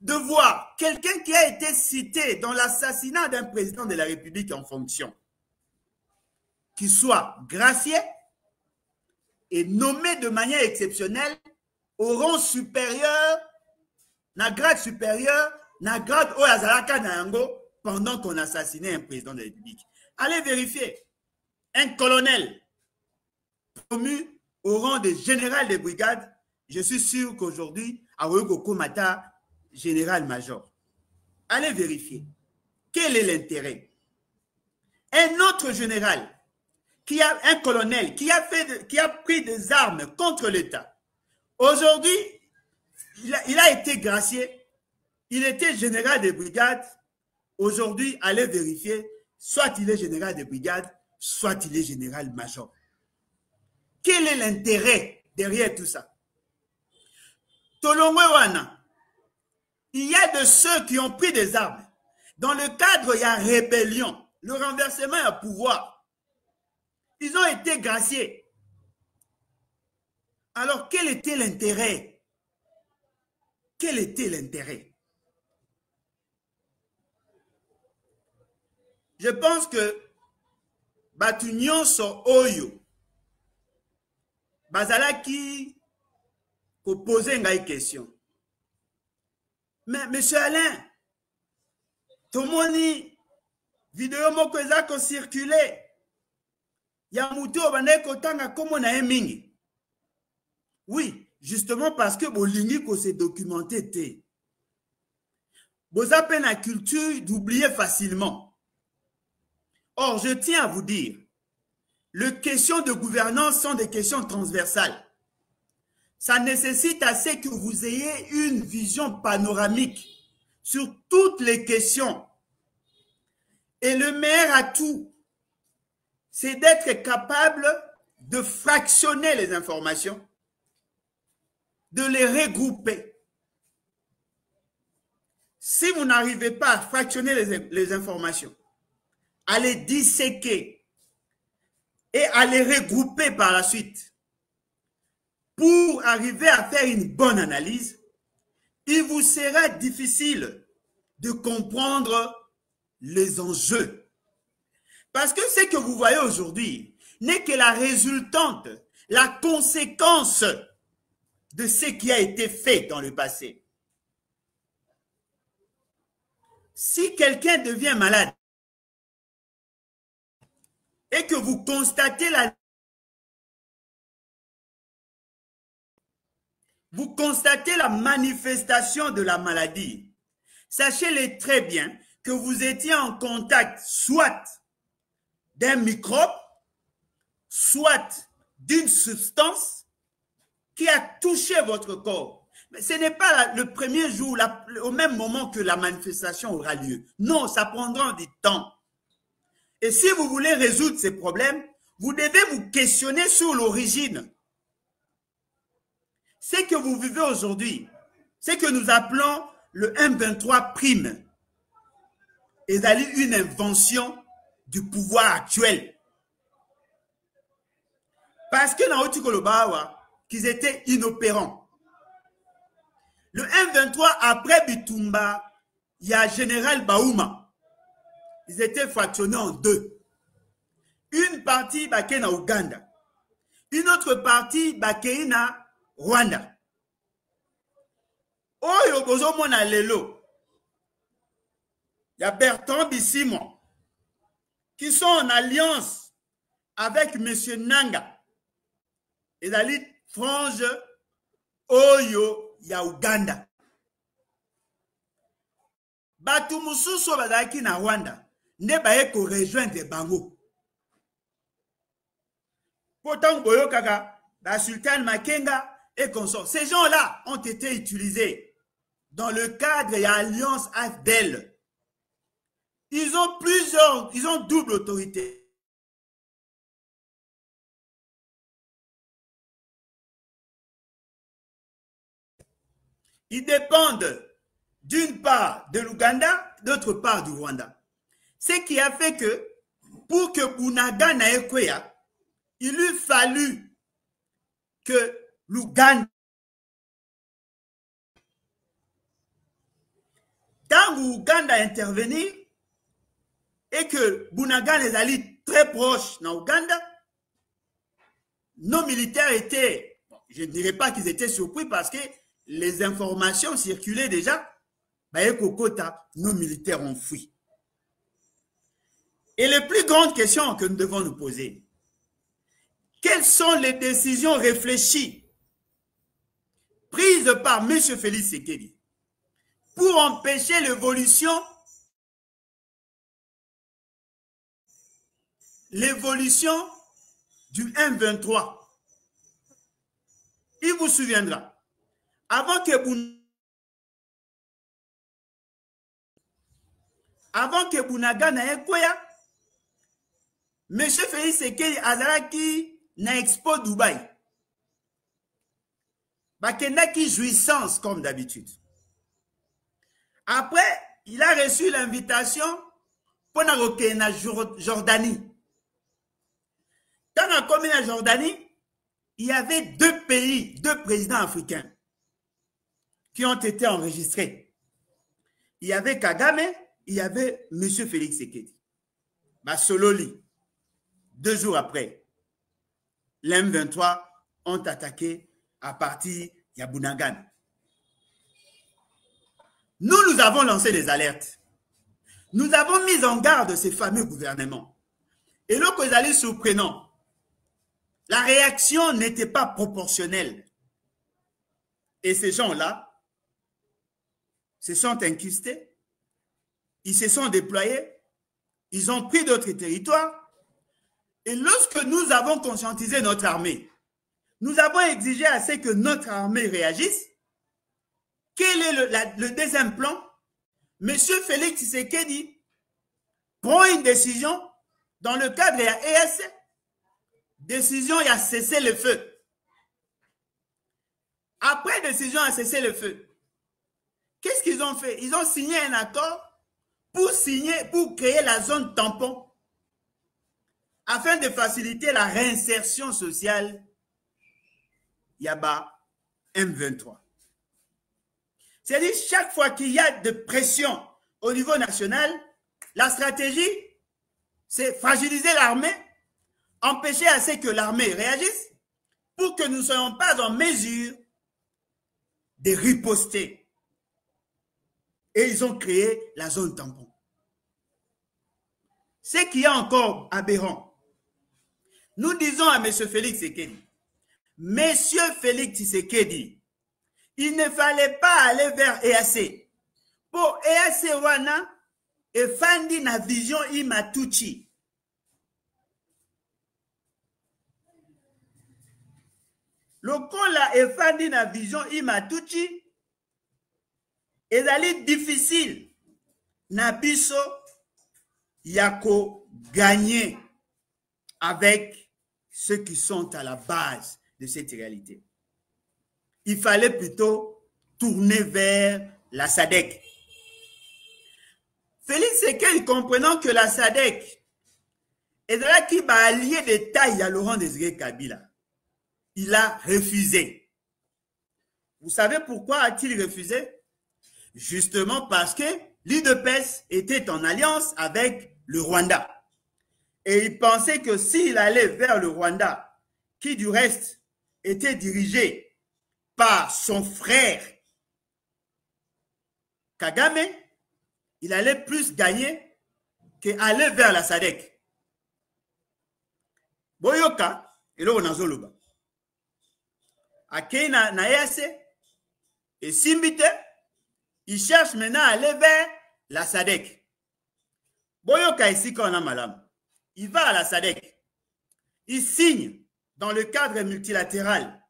[SPEAKER 1] de voir quelqu'un qui a été cité dans l'assassinat d'un président de la République en fonction, qui soit gracié et nommé de manière exceptionnelle au rang supérieur, na grade supérieur, na grade Oyazalaka Nayango, pendant qu'on assassinait un président de la République. Allez vérifier. Un colonel promu au rang de général de brigade, je suis sûr qu'aujourd'hui, Aoyoko Komata, général-major. Allez vérifier. Quel est l'intérêt? Un autre général, un colonel qui a pris des armes contre l'État. Aujourd'hui, il a été gracié. Il était général de brigade. Aujourd'hui, allez vérifier. Soit il est général de brigade, soit il est général-major. Quel est l'intérêt derrière tout ça? Tolongwewana, il y a de ceux qui ont pris des armes. Dans le cadre, il y a rébellion, le renversement à pouvoir. Ils ont été graciés. Alors, quel était l'intérêt? Quel était l'intérêt? Je pense que Batunion so Oyo, Bazalaki, pour poser une question. Mais, monsieur Alain, Tomoni, vidéo mokweza ko circulé. Ya muto bane kotanga komo na emingi. Oui, justement parce que bolingi ko se documenté te. Boza peine la culture d'oublier facilement. Or, je tiens à vous dire, les questions de gouvernance sont des questions transversales. Ça nécessite assez que vous ayez une vision panoramique sur toutes les questions. Et le meilleur atout, c'est d'être capable de fractionner les informations, de les regrouper. Si vous n'arrivez pas à fractionner les informations, à les disséquer et à les regrouper par la suite, pour arriver à faire une bonne analyse, il vous sera difficile de comprendre les enjeux. Parce que ce que vous voyez aujourd'hui n'est que la résultante, la conséquence de ce qui a été fait dans le passé. Si quelqu'un devient malade et que vous constatez la manifestation de la maladie, sachez-le très bien que vous étiez en contact soit d'un microbe, soit d'une substance qui a touché votre corps. Mais ce n'est pas le premier jour, au même moment que la manifestation aura lieu. Non, ça prendra du temps. Et si vous voulez résoudre ces problèmes, vous devez vous questionner sur l'origine. Ce que vous vivez aujourd'hui, ce que nous appelons le M23 prime, est une invention du pouvoir actuel. Parce que dans Otikolobawa, qu'ils étaient inopérants. Le M23, après Bitumba, il y a Général Baouma. Ils étaient fractionnés en deux. Une partie Bakena Ouganda. Une autre partie Bakena Rwanda. Oyo bozomona lelo. Il y a Bertrand Bisimon qui sont en alliance avec M. Nanga. Et la frange Oyo ya Uganda. Batu mususu bazaki na Rwanda ne baye ko rejoindre bango. Pourtant boyo kaka la Sultan Makenga et consorts. Ces gens-là ont été utilisés dans le cadre de l'alliance AFDEL. Ils ont double autorité. Ils dépendent d'une part de l'Ouganda, d'autre part du Rwanda. Ce qui a fait que pour que Bunaga Naekwea, il eût fallu que l'Ouganda, quand l'Ouganda a intervenu et que Bunaga les alliés très proches dans l'Ouganda, nos militaires étaient, je ne dirais pas qu'ils étaient surpris parce que les informations circulaient déjà. Nos militaires ont fui. Et les plus grandes questions que nous devons nous poser, quelles sont les décisions réfléchies prises par M. Félix Tshisekedi pour empêcher l'évolution du M23? Il vous souviendra, avant que Bunaga Naekwea, M. Félix Tshisekedi azalaki na Expo Dubaï. Bakendaki jouissance comme d'habitude. Après, il a reçu l'invitation pour aller en Jordanie. Quand on a commis en Jordanie, il y avait deux présidents africains qui ont été enregistrés. Il y avait Kagame, il y avait M. Félix Tshisekedi. Sololi, 2 jours après, les M23 ont attaqué à partir de Yabunagan. Nous avons lancé des alertes. Nous avons mis en garde ces fameux gouvernements. Et là, que allez surprenant, la réaction n'était pas proportionnelle. Et ces gens-là se sont incrustés, ils se sont déployés, ils ont pris d'autres territoires. Et lorsque nous avons conscientisé notre armée, nous avons exigé à ce que notre armée réagisse. Quel est le deuxième plan? M. Félix Tshisekedi prend une décision dans le cadre de la EAC. Décision à cesser le feu. Après décision à cesser le feu, qu'est-ce qu'ils ont fait? Ils ont signé un accord pour créer la zone tampon afin de faciliter la réinsertion sociale Yaba M23. C'est-à-dire, chaque fois qu'il y a de pression au niveau national, la stratégie, c'est fragiliser l'armée, empêcher à ce que l'armée réagisse pour que nous ne soyons pas en mesure de riposter. Et ils ont créé la zone tampon. Ce qui est encore aberrant, nous disons à M. Félix Tshisekedi, Monsieur Félix Tshisekedi, il ne fallait pas aller vers EAC. Pour EAC wana, et fandi na vision imatuchi. lokola efandi na vision imatuchi ezali difficile na biso ya ko gagner avec ceux qui sont à la base de cette réalité. Il fallait plutôt tourner vers la SADC. Félix Sekei, comprenant que la SADC est là qui va allier des tailles à Laurent Désiré Kabila, il a refusé. Vous savez pourquoi a-t-il refusé? Justement parce que l'UDPS était en alliance avec le Rwanda. Et il pensait que s'il allait vers le Rwanda, qui du reste était dirigé par son frère Kagame, il allait plus gagner qu'aller vers la SADC. Boyoka, et là on a Zoluba. Akei na EAC, et Simbite, il cherche maintenant à aller vers la SADC. Boyoka ici quand on a malam. Il va à la SADC. Il signe dans le cadre multilatéral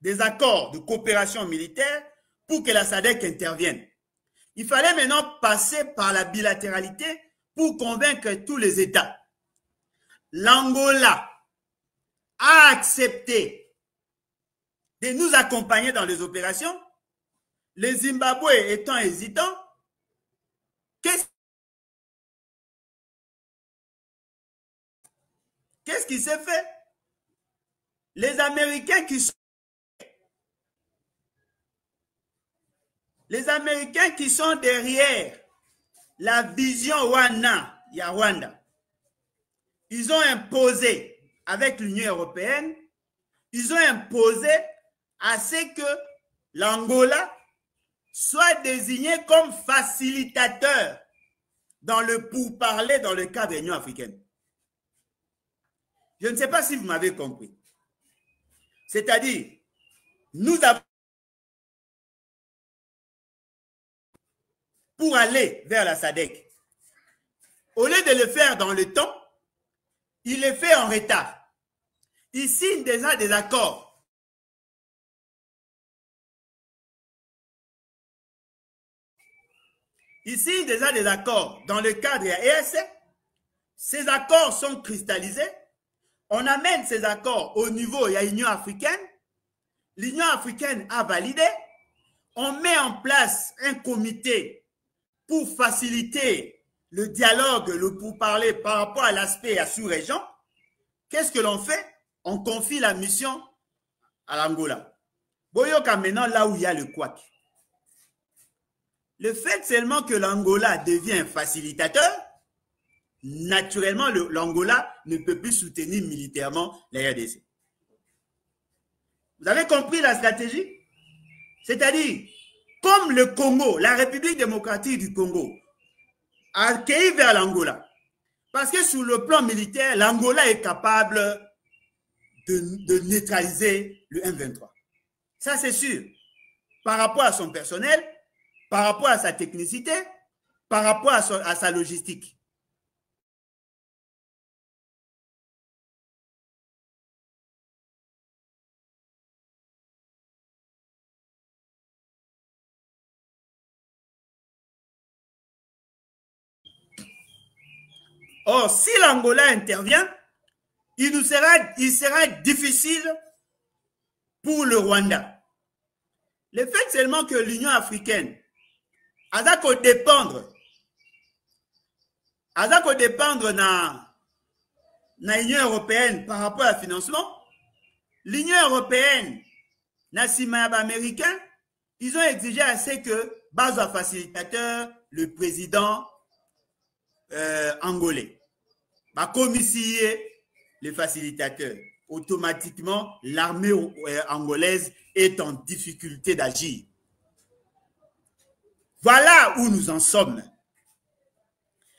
[SPEAKER 1] des accords de coopération militaire pour que la SADC intervienne. Il fallait maintenant passer par la bilatéralité pour convaincre tous les États. L'Angola a accepté de nous accompagner dans les opérations. Le Zimbabwe étant hésitant, qu'est-ce qui s'est fait? Les Américains qui sont derrière la vision Rwanda, ils ont imposé avec l'Union européenne, ils ont imposé à ce que l'Angola soit désigné comme facilitateur dans le pourparler dans le cadre de l'Union africaine. Je ne sais pas si vous m'avez compris. C'est-à-dire, nous avons pour aller vers la SADC. Au lieu de le faire dans le temps, il le fait en retard. Il signe déjà des accords. Il signe déjà des accords dans le cadre de EAC. Ces accords sont cristallisés. On amène ces accords au niveau de l'Union africaine. L'Union africaine a validé. On met en place un comité pour faciliter le dialogue, le pourparler par rapport à l'aspect à sous-région. Qu'est-ce que l'on fait? On confie la mission à l'Angola. Boyoka maintenant là où il y a le couac. Le fait seulement que l'Angola devient un facilitateur, naturellement l'Angola ne peut plus soutenir militairement la RDC. Vous avez compris la stratégie? C'est-à-dire, comme le Congo, la République démocratique du Congo, a accueilli vers l'Angola. Parce que sur le plan militaire, l'Angola est capable de neutraliser le M23. Ça, c'est sûr. Par rapport à son personnel, par rapport à sa technicité, par rapport à sa logistique. Or, si l'Angola intervient, il sera difficile pour le Rwanda. Le fait seulement que l'Union africaine a dépendre na l'Union européenne par rapport au financement, l'Union européenne, na Simaba américain, ils ont exigé assez que base à facilitateur, le président angolais. Comme ici, le facilitateur, automatiquement, l'armée angolaise est en difficulté d'agir. Voilà où nous en sommes.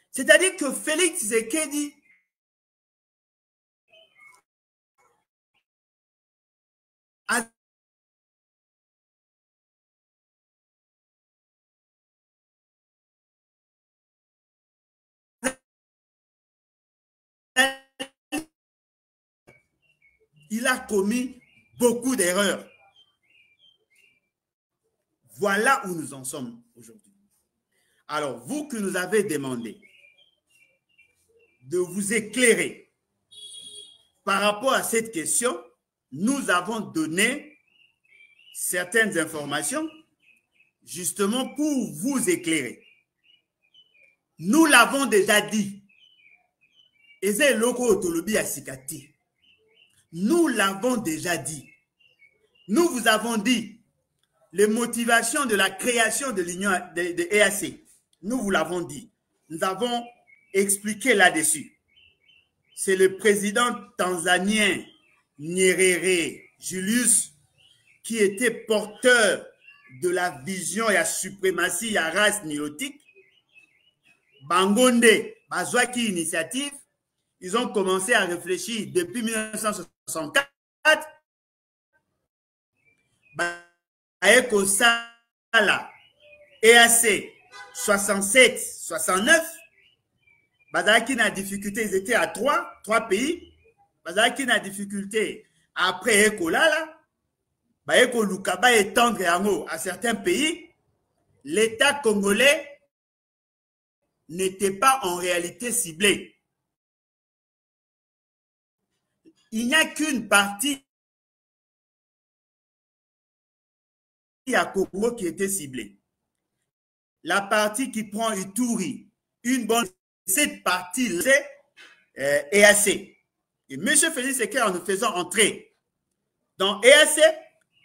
[SPEAKER 1] C'est-à-dire que Félix Tshisekedi a il a commis beaucoup d'erreurs. Voilà où nous en sommes aujourd'hui. Alors, vous qui nous avez demandé de vous éclairer par rapport à cette question, nous avons donné certaines informations justement pour vous éclairer. Nous l'avons déjà dit. Et c'est loko otolobi asikati. Nous l'avons déjà dit. Nous vous avons dit les motivations de la création de l'Union de EAC. Nous vous l'avons dit. Nous avons expliqué là-dessus. C'est le président tanzanien Nyerere Julius qui était porteur de la vision et la suprématie et la race nilotique. Bangonde, Bazwaki Initiative, ils ont commencé à réfléchir depuis 1964. Baeko Sala, EAC 67-69. Bazaki na difficulté, ils étaient à trois pays. Bazaki na difficulté après Ekolala. Baeko Lukaba étendre yango à certains pays. L'État congolais n'était pas en réalité ciblé. Il n'y a qu'une partie à Congo qui était ciblée. La partie qui prend Ituri, une bonne, cette partie, c'est EAC. Et M. Félix Sekedi, en nous faisant entrer dans EAC,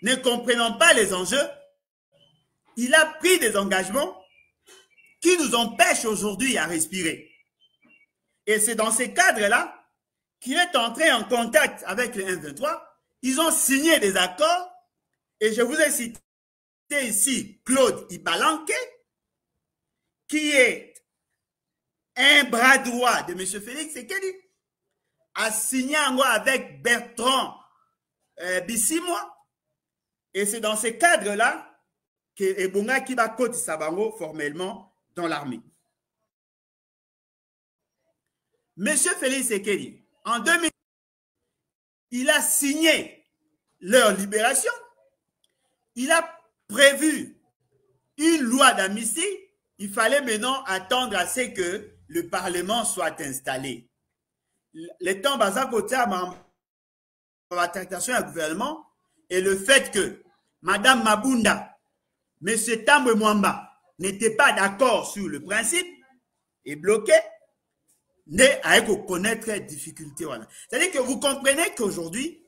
[SPEAKER 1] ne comprenant pas les enjeux, il a pris des engagements qui nous empêchent aujourd'hui à respirer. Et c'est dans ces cadres-là qu'il est entré en contact avec le M23. Ils ont signé des accords et je vous ai cité ici Claude Ibalanke, qui est un bras droit de M. Félix Sekedi, a signé avec Bertrand Bisimwa. Et c'est dans ces cadres-là que Ebonga qui va côté Sabango formellement dans l'armée. M. Félix Sekedi, en 2000, il a signé leur libération. Il a prévu une loi d'amnistie. Il fallait maintenant attendre à ce que le Parlement soit installé. Le temps basé côté à la tractation du gouvernement et le fait que Mme Mabunda, M. Tambwe Mwamba n'était pas d'accord sur le principe et bloqué, n'est à connaître les difficultés. Voilà. C'est-à-dire que vous comprenez qu'aujourd'hui,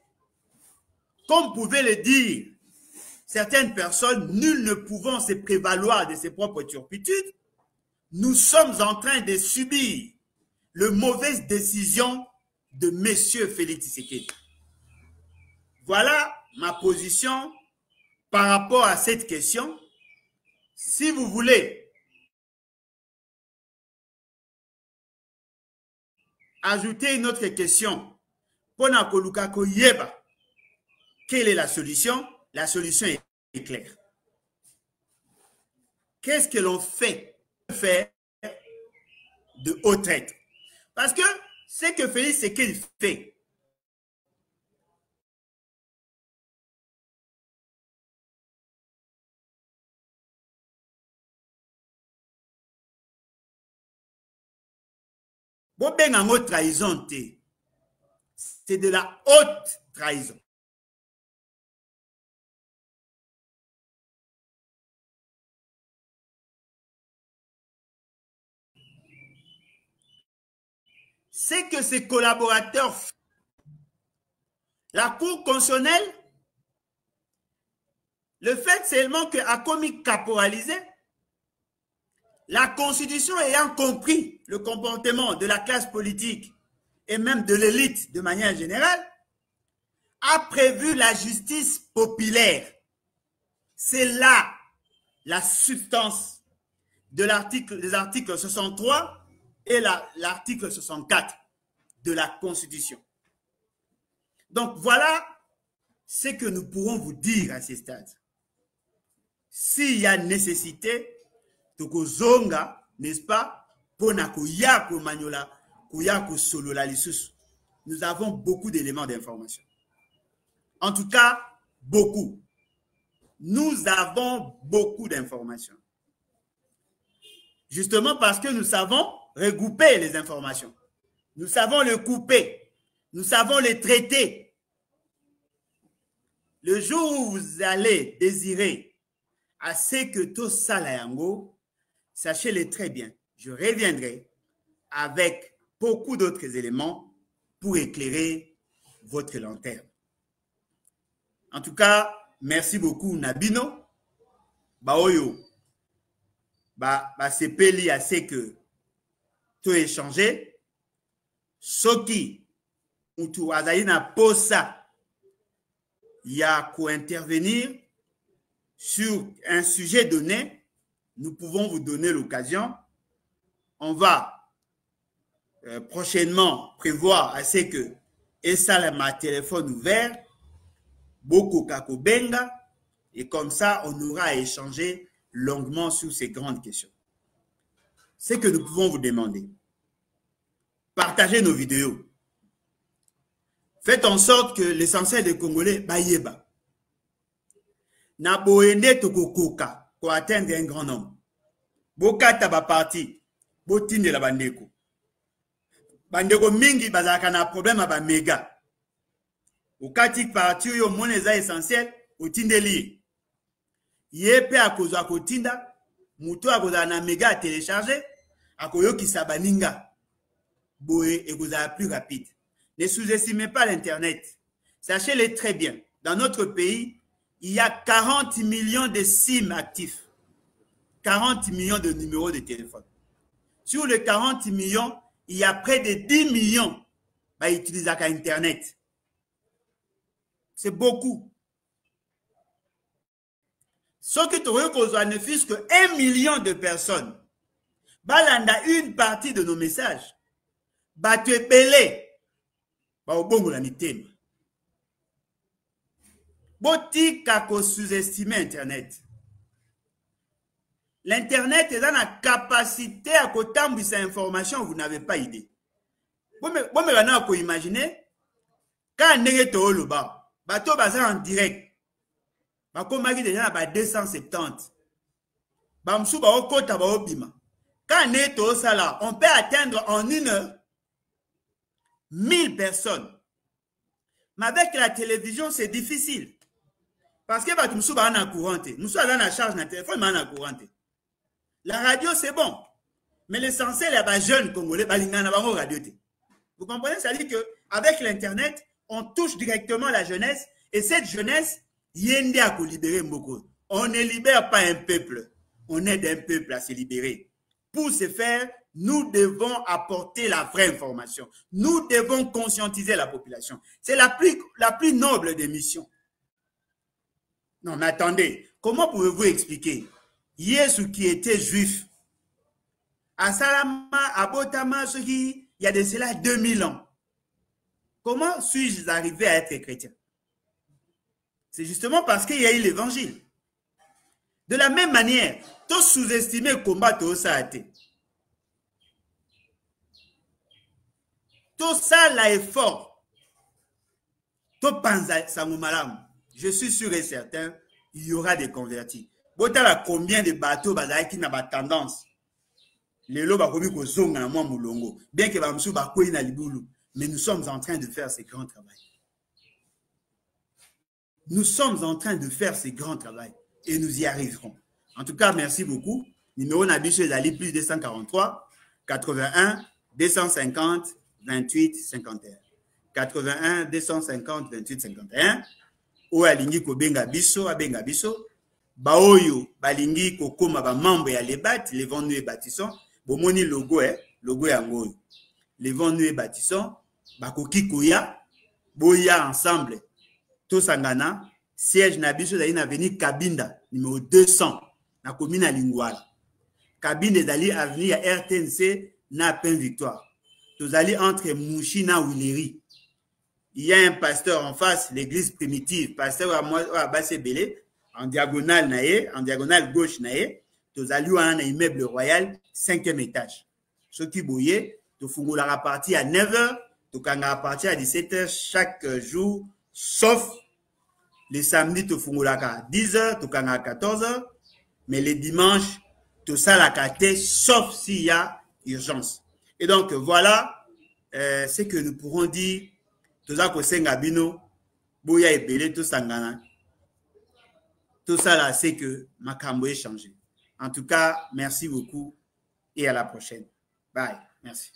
[SPEAKER 1] comme vous pouvez le dire, certaines personnes, nul ne pouvant se prévaloir de ses propres turpitudes, nous sommes en train de subir les mauvaises décisions de M. Félix Tshisekedi. Voilà ma position par rapport à cette question. Si vous voulez ajouter une autre question, Pona Kolukako Yeba, quelle est la solution? La solution est claire. Qu'est-ce que l'on fait de haut traître? Parce que ce que Félix Sekedi fait, trahison, c'est de la haute trahison. C'est que ses collaborateurs, la Cour constitutionnelle, le fait seulement qu'à commis caporalisé, la Constitution ayant compris le comportement de la classe politique et même de l'élite de manière générale, a prévu la justice populaire. C'est là la substance de des articles 63 et l'article 64 de la Constitution. Donc voilà ce que nous pourrons vous dire à ce stade. S'il y a nécessité, Tokozonga, n'est-ce pas, Ponakoyako Maniola, Koyako Solola Lissus, nous avons beaucoup d'éléments d'information. En tout cas, beaucoup. Nous avons beaucoup d'informations. Justement parce que nous savons regrouper les informations. Nous savons les couper. Nous savons les traiter. Le jour où vous allez désirer à ce que tout ça la yango, sachez-le très bien, je reviendrai avec beaucoup d'autres éléments pour éclairer votre lanterne. En tout cas, merci beaucoup Nabino. Baoyo. C'est peli à ce que tout échangé. Soki ou tout azayina posa ya ko intervenir sur un sujet donné, nous pouvons vous donner l'occasion. On va prochainement prévoir à ce que et ça ma téléphone ouvert beaucoup kako benga et comme ça on aura échangé longuement sur ces grandes questions. C'est que nous pouvons vous demander. Partagez nos vidéos. Faites en sorte que l'essentiel des Congolais bayeba. Na boende tokokoka pour atteindre un grand nombre. Bokata ba parti, botinde la bandeko. Bandeko mingi bazaka na problème ba méga. Okati parti yo moneza essentiel otindeli. Yepe akozwa kotinda, muto akozwa na méga télécharger, akoyoki sabaninga. Boé et vous avez plus rapide. Ne sous-estimez pas l'Internet. Sachez-le très bien. Dans notre pays, il y a 40 millions de SIM actifs. 40 millions de numéros de téléphone. Sur les 40 millions, il y a près de 10 millions qui utilisent Internet. C'est beaucoup. Ce que tu veux ne fût que 1 million de personnes. Balanda une partie de nos messages. Tu es belé. Boti kako sous-estimer Internet. L'Internet est dans la capacité à cotambu sa information, vous n'avez pas idée. Bon, mais maintenant, vous imaginez, quand on est au Loba, bateau basé en direct, comme déjà à 270. Bamsou ba okota ba obima. Quand on est au Sala, on peut atteindre en 1 heure 1000 personnes. Mais avec la télévision, c'est difficile. Parce que nous sommes en courant. Nous sommes en charge de téléphone, mais en courant. La radio, c'est bon. Mais l'essentiel est les jeunes Congolais, radio. Vous comprenez? Ça veut dire qu'avec l'Internet, on touche directement la jeunesse. Et cette jeunesse, yende à libérer beaucoup. On ne libère pas un peuple. On aide un peuple à se libérer. Pour ce faire, nous devons apporter la vraie information. Nous devons conscientiser la population. C'est la plus noble des missions. Non, mais attendez. Comment pouvez-vous expliquer? Yesu qui était juif, à Salama, à Botama, il y a de cela 2000 ans. Comment suis-je arrivé à être chrétien? C'est justement parce qu'il y a eu l'évangile. De la même manière, tout sous-estimer le combat de Osaate. Tout ça là est fort. Tout panza Samumalam. Je suis sûr et certain, il y aura des convertis. Botala combien de bateaux qui n'ont pas tendance. Les lots bakomi ko zonga na mwa mulongo. Bien que bamsou bakoyi na libulu, mais nous sommes en train de faire ce grand travail. Nous sommes en train de faire ce grand travail et nous y arriverons. En tout cas, merci beaucoup. Numéro Nabiche Zali plus 243 81 250 28 51. 81 250 28 51. Ou alingi ko benga biso, abenga biso. Baoyo balingi ko koma ba membre ya lebat, les vents nous et bâtissons. Bomoni logo logo ya ngoyo. Les vents nous et bâtissons, bakoki koya, boya ensemble. Tosangana, siège na biso zali na avenue Kabinda, numéro 200, na commune à Lingouala. Kabinda zali avenue ya RTNC na Pain Victoire. Tozali entre Mouchi na Wileri. Il y a un pasteur en face, l'église primitive, pasteur à Basse Belé, en diagonale naé, en diagonale gauche naé, tozali un immeuble royal, 5e étage. Ce qui bouillait, to fungola partie à 9h, to kanga partie à 17h chaque jour, sauf Les samedis, tu fungulaka 10h, tu kanga 14h. Mais les dimanches, tout ça la kate, sauf s'il y a urgence. Et donc, voilà ce que nous pourrons dire. Tout ça, que c'est Ngabino, Bouya et Belé, tout ça, tout ça là, c'est que Makambo est changé. En tout cas, merci beaucoup et à la prochaine. Bye. Merci.